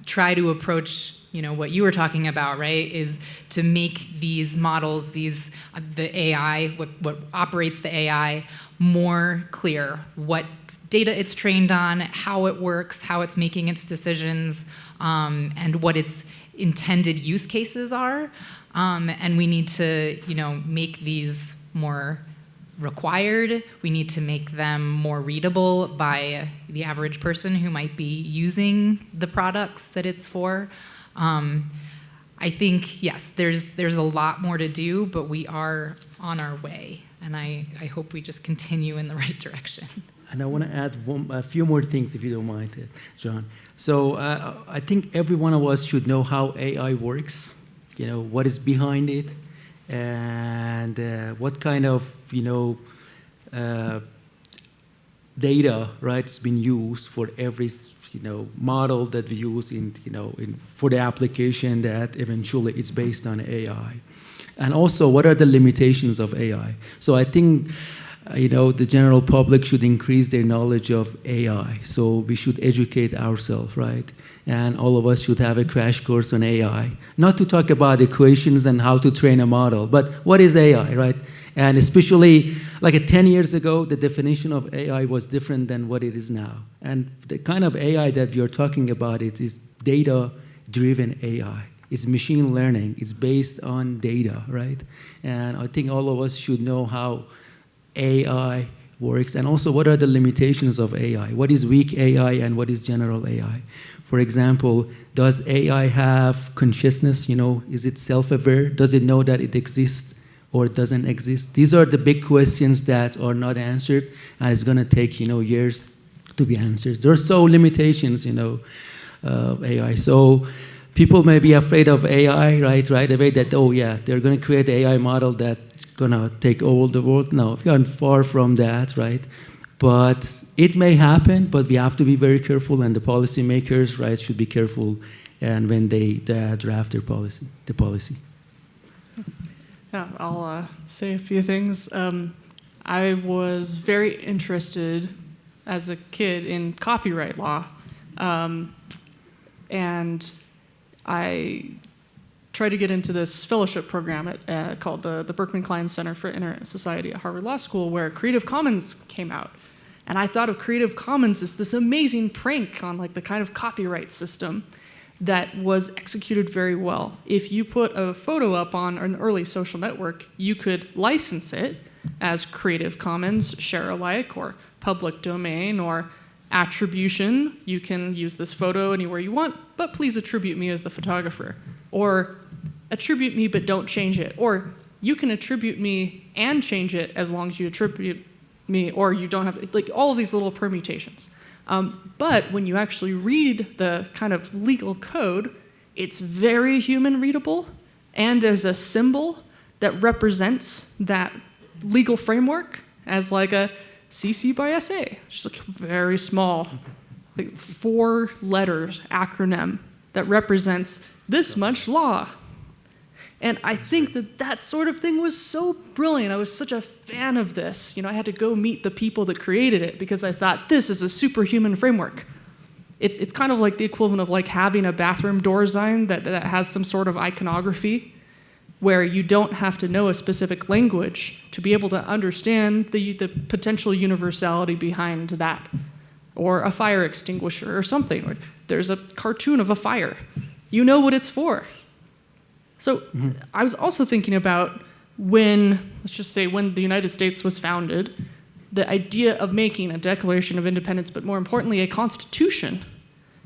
try to approach what you were talking about, right, is to make these models, the AI, what operates the AI, more clear, what data it's trained on, how it works, how it's making its decisions, and what its intended use cases are. And we need to, make these more required. We need to make them more readable by the average person who might be using the products that it's for. I think, yes, there's a lot more to do, but we are on our way, and I hope we just continue in the right direction. And I want to add a few more things, if you don't mind, John. So I think every one of us should know how AI works, what is behind it, and what kind of, data, right, has been used for every model that we use for the application that eventually it's based on AI. And also, what are the limitations of AI? So I think the general public should increase their knowledge of AI. So we should educate ourselves, right? And all of us should have a crash course on AI. Not to talk about equations and how to train a model, but what is AI, right? And especially like 10 years ago, the definition of AI was different than what it is now. And the kind of AI that we are talking about is data-driven AI. It's machine learning. It's based on data, right? And I think all of us should know how AI works, and also what are the limitations of AI? What is weak AI and what is general AI? For example, does AI have consciousness? Is it self-aware? Does it know that it exists or it doesn't exist? These are the big questions that are not answered, and it's going to take years to be answered. There are so limitations, AI. So people may be afraid of AI, right away, that, oh yeah, they're going to create an AI model that's going to take over the world. No, we are far from that, right? But it may happen, but we have to be very careful, and the policymakers, right, should be careful, and when they draft their policy, the policy. Yeah, I'll say a few things. I was very interested as a kid in copyright law, and I tried to get into this fellowship program called the Berkman Klein Center for Internet Society at Harvard Law School, where Creative Commons came out. And I thought of Creative Commons as this amazing prank on the kind of copyright system that was executed very well. If you put a photo up on an early social network, you could license it as Creative Commons, share alike, or public domain, or attribution. You can use this photo anywhere you want, but please attribute me as the photographer. Or attribute me but don't change it. Or you can attribute me and change it as long as you attribute me, or you don't have, all of these little permutations. But when you actually read the kind of legal code, it's very human readable, and there's a symbol that represents that legal framework as a CC by SA, just very small, 4 letters acronym that represents this much law. And I think that sort of thing was so brilliant. I was such a fan of this. I had to go meet the people that created it because I thought, this is a superhuman framework. It's kind of like the equivalent of having a bathroom door sign that has some sort of iconography, where you don't have to know a specific language to be able to understand the potential universality behind that. Or a fire extinguisher or something. Or there's a cartoon of a fire. You know what it's for. So I was also thinking about when the United States was founded, the idea of making a Declaration of Independence, but more importantly, a Constitution.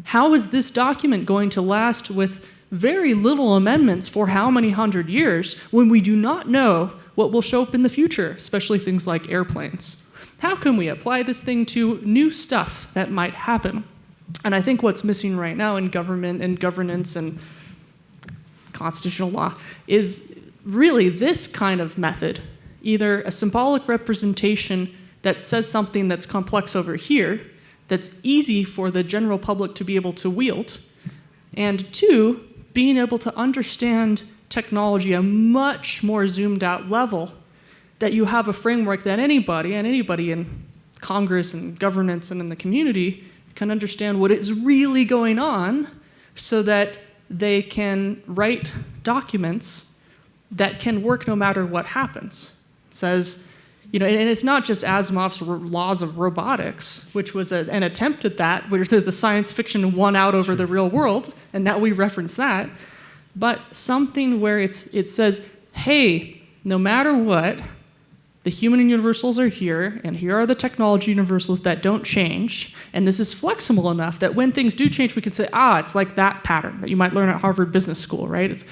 How is this document going to last with very little amendments for how many hundred years when we do not know what will show up in the future, especially things like airplanes? How can we apply this thing to new stuff that might happen? And I think what's missing right now in government and governance and constitutional law is really this kind of method, either a symbolic representation that says something that's complex over here, that's easy for the general public to be able to wield, and 2, being able to understand technology at a much more zoomed out level, that you have a framework that anybody in Congress and governance and in the community can understand what is really going on, so that they can write documents that can work no matter what happens. It says, and it's not just Asimov's laws of robotics, which was an attempt at that, where the science fiction won out over the real world, and now we reference that, but something where it says, hey, no matter what, the human universals are here, and here are the technology universals that don't change, and this is flexible enough that when things do change, we can say, it's like that pattern that you might learn at Harvard Business School, right? It's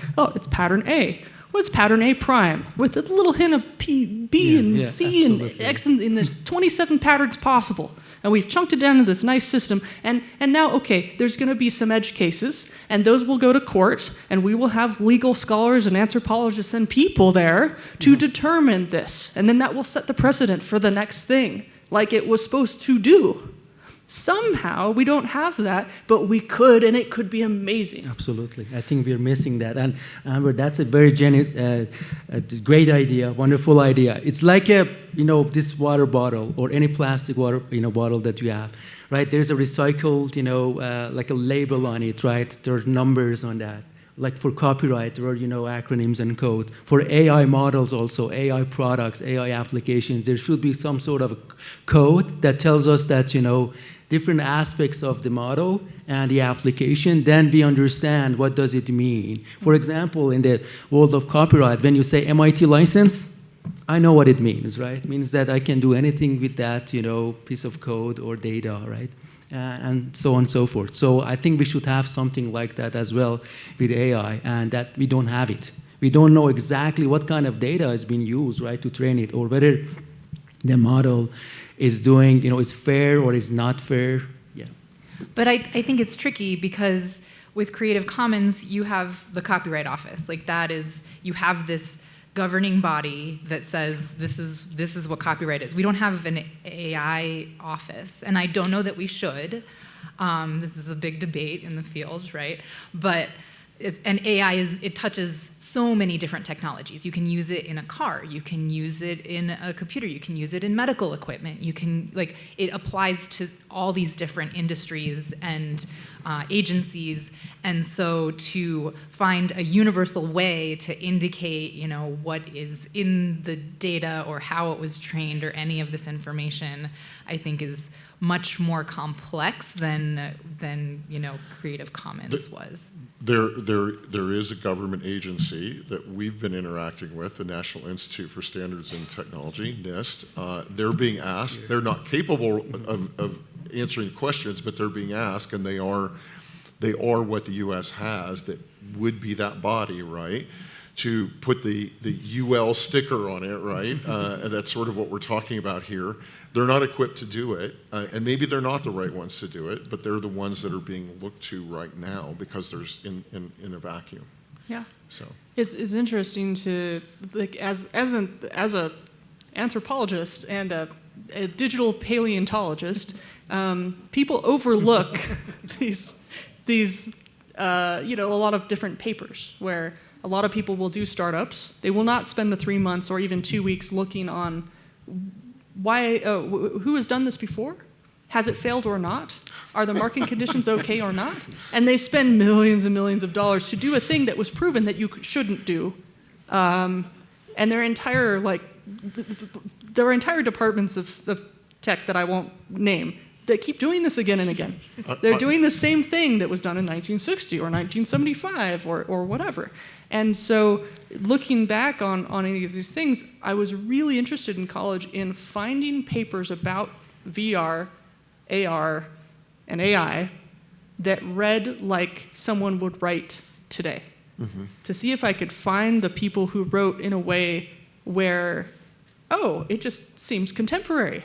pattern A. What's pattern A prime? With a little hint of P, B, and C, absolutely. And X, and there's 27 patterns possible. And we've chunked it down into this nice system, and now, okay, there's going to be some edge cases, and those will go to court, and we will have legal scholars and anthropologists and people there to determine this, and then that will set the precedent for the next thing, like it was supposed to do. Somehow we don't have that, but we could, and it could be amazing. Absolutely. I think we're missing that. And Amber, that's a very great idea, wonderful idea. It's like this water bottle or any plastic water bottle that you have, right? There's a recycled, like a label on it, right? There are numbers on that. Like for copyright, there are, acronyms and codes. For AI models also, AI products, AI applications, there should be some sort of code that tells us that, different aspects of the model and the application, then we understand what does it mean. For example, in the world of copyright, when you say MIT license, I know what it means, right? It means that I can do anything with that, piece of code or data, right? And so on and so forth. So I think we should have something like that as well with AI, and that we don't have it. We don't know exactly what kind of data is being used, right, to train it, or whether the model is doing, is fair or is not fair. Yeah. But I think it's tricky because with Creative Commons, you have the Copyright Office. Like that is, you have this governing body that says this is what copyright is. We don't have an AI office, and I don't know that we should. This is a big debate in the field, right? But and AI it touches so many different technologies. You can use it in a car, you can use it in a computer, you can use it in medical equipment. You can it applies to all these different industries and agencies. And so to find a universal way to indicate, what is in the data or how it was trained or any of this information, I think is much more complex than Creative Commons was. There is a government agency that we've been interacting with, the National Institute for Standards and Technology, NIST. They're being asked, they're not capable of answering questions, but they're being asked, and they are what the U.S. has that would be that body, right? To put the UL sticker on it, right? And that's sort of what we're talking about here. They're not equipped to do it, and maybe they're not the right ones to do it, but they're the ones that are being looked to right now because there's in a vacuum. Yeah. So it's interesting to as a anthropologist and a digital paleontologist, people overlook these a lot of different papers where a lot of people will do startups. They will not spend the 3 months or even 2 weeks looking on why, who has done this before? Has it failed or not? Are the market conditions okay or not? And they spend millions and millions of dollars to do a thing that was proven that you shouldn't do. And their entire departments of tech that I won't name, they keep doing this again and again. They're doing the same thing that was done in 1960 or 1975 or whatever. And so looking back on any of these things, I was really interested in college in finding papers about VR, AR, and AI that read like someone would write today. Mm-hmm. To see if I could find the people who wrote in a way where, it just seems contemporary.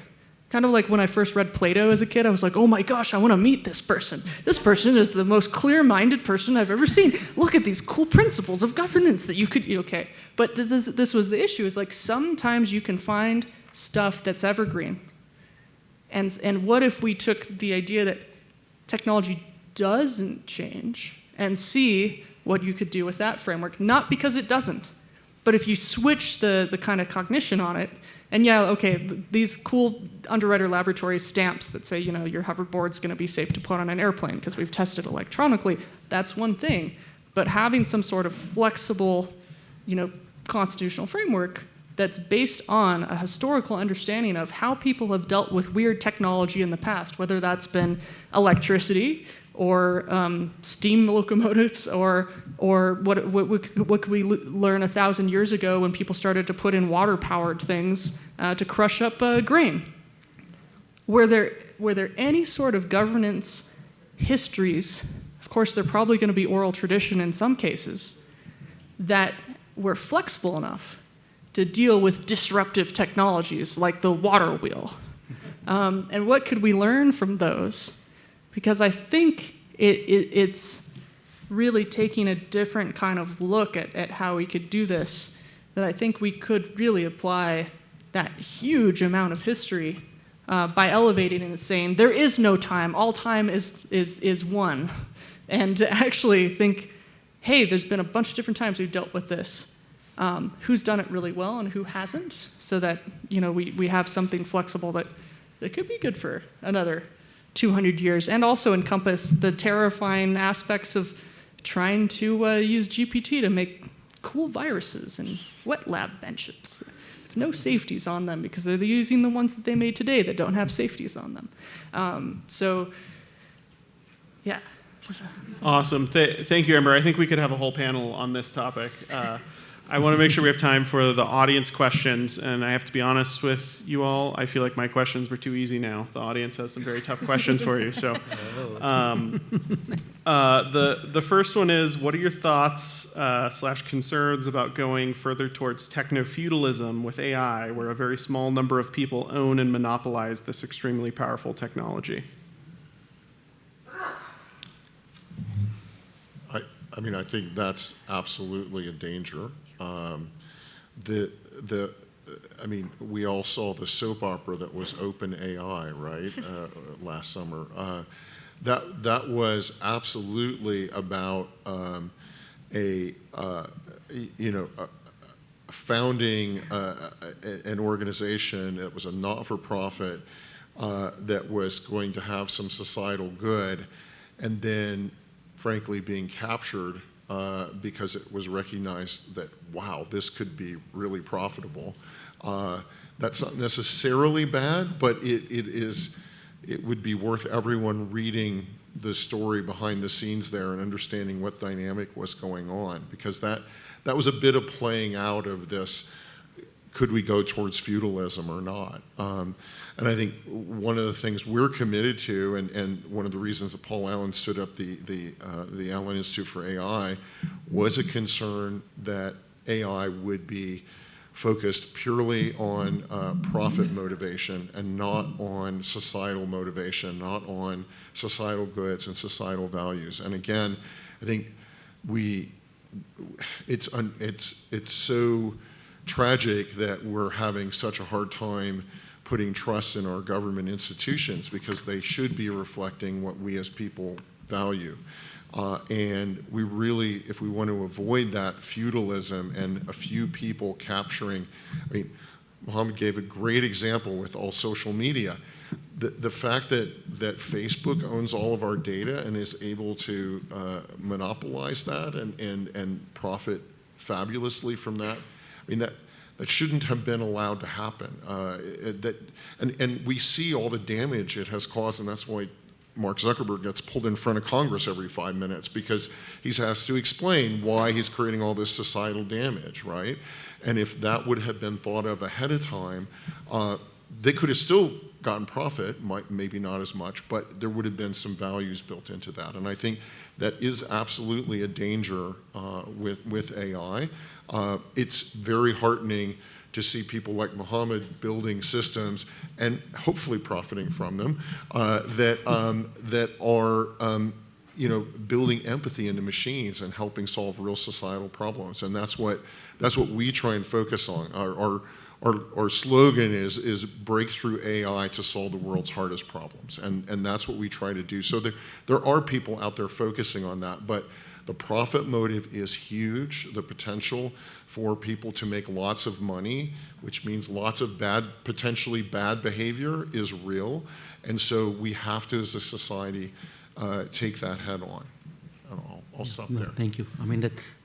Kind of like when I first read Plato as a kid, I was like, oh my gosh, I want to meet this person. This person is the most clear-minded person I've ever seen. Look at these cool principles of governance that you could, okay. But this was the issue, is like sometimes you can find stuff that's evergreen. And what if we took the idea that technology doesn't change and see what you could do with that framework? Not because it doesn't, but if you switch the kind of cognition on it. And these cool Underwriter Laboratory stamps that say, your hoverboard's going to be safe to put on an airplane because we've tested electronically, that's one thing. But having some sort of flexible, constitutional framework that's based on a historical understanding of how people have dealt with weird technology in the past, whether that's been electricity or steam locomotives or what could we learn 1,000 years ago when people started to put in water-powered things to crush up grain? Were there any sort of governance histories, of course they're probably going to be oral tradition in some cases, that were flexible enough to deal with disruptive technologies like the water wheel? And what could we learn from those? Because I think it's really taking a different kind of look at how we could do this, that I think we could really apply that huge amount of history by elevating and saying there is no time, all time is one, and to actually think, hey, there's been a bunch of different times we've dealt with this. Who's done it really well and who hasn't, so that we have something flexible that could be good for another 200 years, and also encompass the terrifying aspects of trying to use GPT to make cool viruses and wet lab benches with no safeties on them because they're using the ones that they made today that don't have safeties on them. So, yeah. Awesome. Thank you, Amber. I think we could have a whole panel on this topic. I want to make sure we have time for the audience questions, and I have to be honest with you all. I feel like my questions were too easy now. The audience has some very tough questions for you. So, the first one is, what are your thoughts / concerns about going further towards techno-feudalism with AI, where a very small number of people own and monopolize this extremely powerful technology? I think that's absolutely a danger. We all saw the soap opera that was OpenAI, right, last summer. That was absolutely about founding an organization that was a not-for-profit that was going to have some societal good, and then, frankly, being captured because it was recognized that, wow, this could be really profitable. That's not necessarily bad, but it would be worth everyone reading the story behind the scenes there and understanding what dynamic was going on, because that was a bit of playing out of this, could we go towards feudalism or not? And I think one of the things we're committed to, and one of the reasons that Paul Allen stood up the Allen Institute for AI, was a concern that AI would be focused purely on profit motivation and not on societal motivation, not on societal goods and societal values. And again, I think it's so tragic that we're having such a hard time putting trust in our government institutions, because they should be reflecting what we as people value. And we really, if we want to avoid that feudalism and a few people capturing, Mohammed gave a great example with all social media. The fact that Facebook owns all of our data and is able to monopolize that and profit fabulously from that, that shouldn't have been allowed to happen. And we see all the damage it has caused, and that's why Mark Zuckerberg gets pulled in front of Congress every 5 minutes, because he's asked to explain why he's creating all this societal damage, right? And if that would have been thought of ahead of time, they could have still gotten profit, maybe not as much, but there would have been some values built into that. And I think that is absolutely a danger with AI. It's very heartening to see people like Mohammed building systems and hopefully profiting from them that are building empathy into machines and helping solve real societal problems. And that's what we try and focus on. Our slogan is breakthrough AI to solve the world's hardest problems, and that's what we try to do. So there are people out there focusing on that, but the profit motive is huge. The potential for people to make lots of money, which means lots of potentially bad behavior, is real. And so we have to, as a society, take that head on. I'll stop there. Thank you.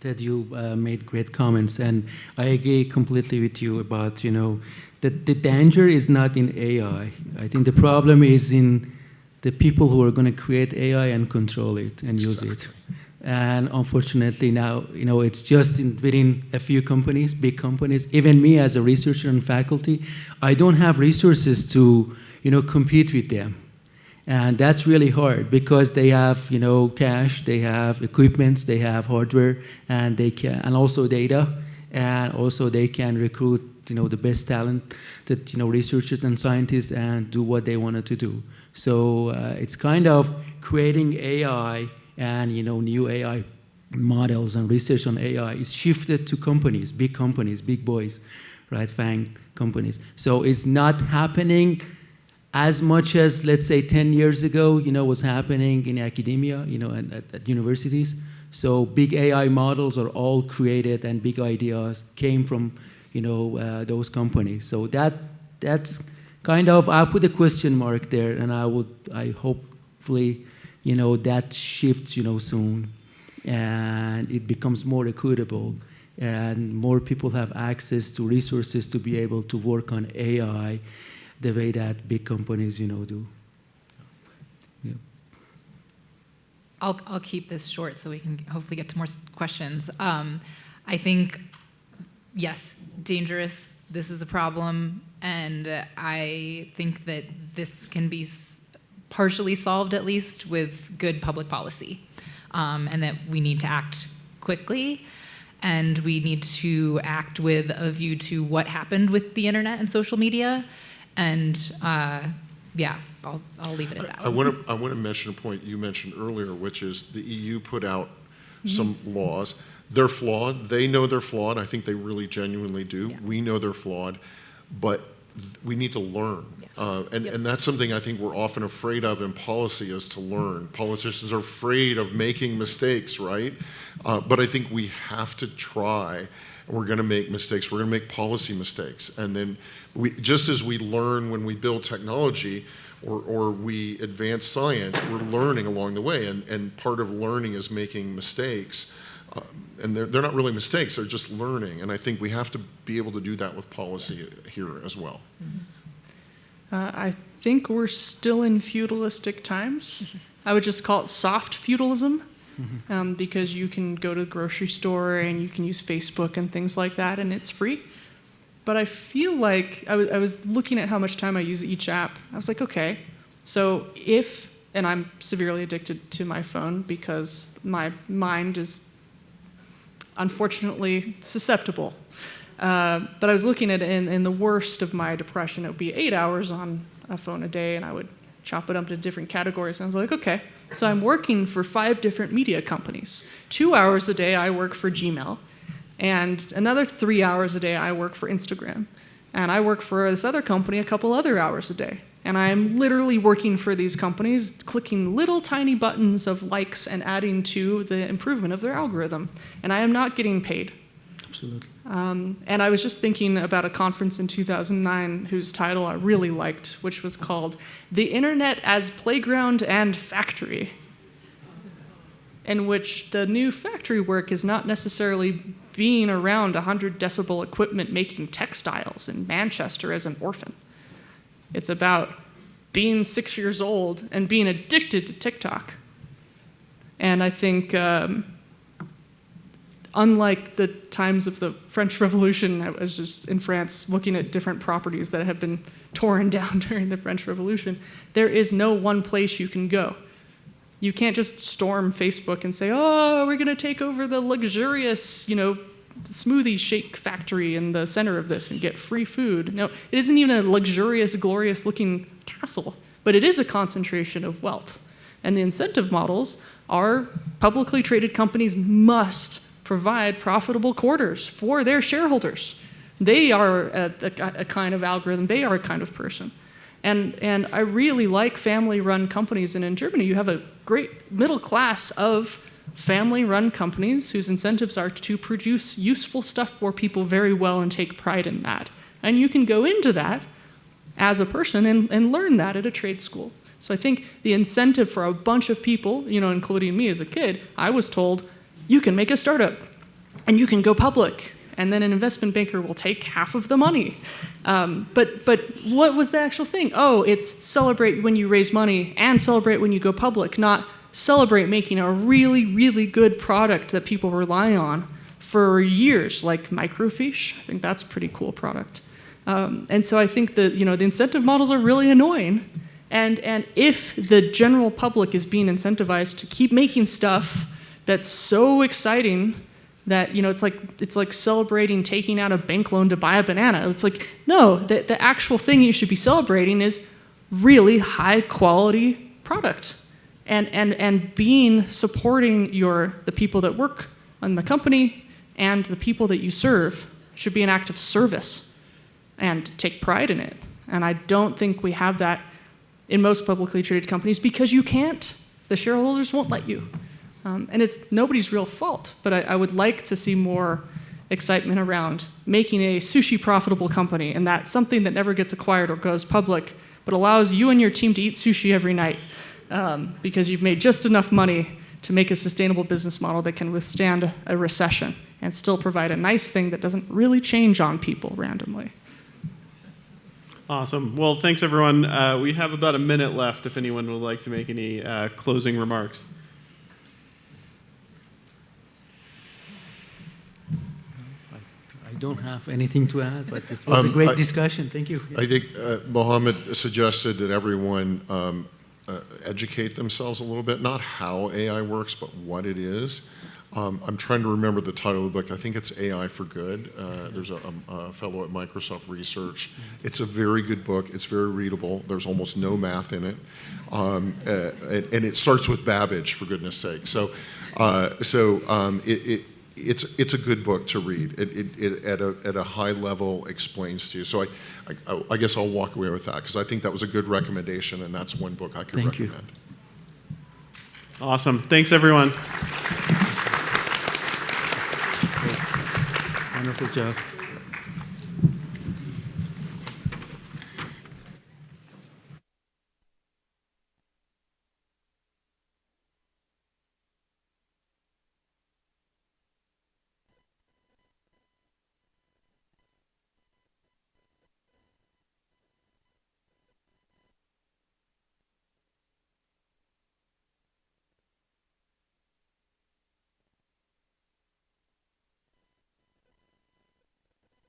That you made great comments, and I agree completely with you about, that the danger is not in AI. I think the problem is in the people who are going to create AI and control it and use it. And unfortunately now, it's just within a few companies, big companies. Even me as a researcher and faculty, I don't have resources to, compete with them. And that's really hard, because they have, cash, they have equipment, they have hardware, and also data, and also they can recruit, the best talent, that researchers and scientists, and do what they wanted to do. So it's kind of creating AI and new AI models and research on AI is shifted to companies, big boys, right? FANG companies. So it's not happening as much as, let's say, 10 years ago, was happening in academia, and at universities. So big AI models are all created, and big ideas came from, those companies. So that's kind of, I'll put a question mark there, and I hopefully, that shifts, soon, and it becomes more equitable, and more people have access to resources to be able to work on AI the way that big companies, do. Yeah. I'll keep this short so we can hopefully get to more questions. I think, yes, dangerous. This is a problem, and I think that this can be partially solved, at least, with good public policy, and that we need to act quickly, and we need to act with a view to what happened with the internet and social media, and yeah, I'll leave it at that. I want to mention a point you mentioned earlier, which is the EU put out some laws. They're flawed. They know they're flawed. I think they really genuinely do. Yeah. We know they're flawed, but we need to learn. Yes. And that's something I think we're often afraid of in policy, is to learn. Politicians are afraid of making mistakes, right? But I think we have to try. We're going to make mistakes. We're going to make policy mistakes. And then just as we learn when we build technology or we advance science, we're learning along the way. And part of learning is making mistakes. And they're not really mistakes, they're just learning. And I think we have to be able to do that with policy here as well. I think we're still in feudalistic times. I would just call it soft feudalism, because you can go to the grocery store and you can use Facebook and things like that, and it's free. But I feel like I was looking at how much time I use each app. I was like, okay, so and I'm severely addicted to my phone because my mind is unfortunately susceptible. But I was looking at it in the worst of my depression, it would be 8 hours on a phone a day, and I would chop it up into different categories. And I was like, okay, so I'm working for 5 different media companies. 2 hours a day I work for Gmail, and another 3 hours a day I work for Instagram. And I work for this other company a couple other hours a day. And I'm literally working for these companies, clicking little tiny buttons of likes and adding to the improvement of their algorithm. And I am not getting paid. Absolutely. And I was just thinking about a conference in 2009 whose title I really liked, which was called The Internet as Playground and Factory, in which the new factory work is not necessarily being around 100 decibel equipment making textiles in Manchester as an orphan. It's about being 6 years old and being addicted to TikTok. And I think, unlike the times of the French Revolution, I was just in France looking at different properties that had been torn down during the French Revolution, there is no one place you can go. You can't just storm Facebook and say, oh, we're going to take over the luxurious, smoothie shake factory in the center of this and get free food. No, it isn't even a luxurious, glorious-looking castle, but it is a concentration of wealth. And the incentive models are publicly traded companies must provide profitable quarters for their shareholders. They are a kind of algorithm. They are a kind of person. And I really like family-run companies. And in Germany, you have a great middle class of family-run companies whose incentives are to produce useful stuff for people very well and take pride in that. And you can go into that as a person and learn that at a trade school. So I think the incentive for a bunch of people, including me as a kid, I was told, you can make a startup and you can go public, and then an investment banker will take half of the money. But what was the actual thing? Oh, it's celebrate when you raise money and celebrate when you go public, not celebrate making a really, really good product that people rely on for years, like microfiche. I think that's a pretty cool product. And so I think that the incentive models are really annoying. And if the general public is being incentivized to keep making stuff that's so exciting that it's like celebrating taking out a bank loan to buy a banana. It's like, no, the actual thing you should be celebrating is really high quality product. And supporting the people that work on the company and the people that you serve should be an act of service and take pride in it. And I don't think we have that in most publicly traded companies because you can't. The shareholders won't let you. And it's nobody's real fault, but I would like to see more excitement around making a sushi profitable company, and that's something that never gets acquired or goes public, but allows you and your team to eat sushi every night because you've made just enough money to make a sustainable business model that can withstand a recession and still provide a nice thing that doesn't really change on people randomly. Awesome. Well, thanks, everyone. We have about a minute left if anyone would like to make any closing remarks. I don't have anything to add, but this was a great discussion. Thank you. I think Mohammed suggested that everyone educate themselves a little bit, not how AI works, but what it is. I'm trying to remember the title of the book. I think it's AI for Good. There's a fellow at Microsoft Research. It's a very good book. It's very readable. There's almost no math in it. And it starts with Babbage, for goodness sake. It's a good book to read. It at a high level explains to you. So I guess I'll walk away with that because I think that was a good recommendation, and that's one book I could recommend. Awesome. Thanks, everyone. Wonderful job.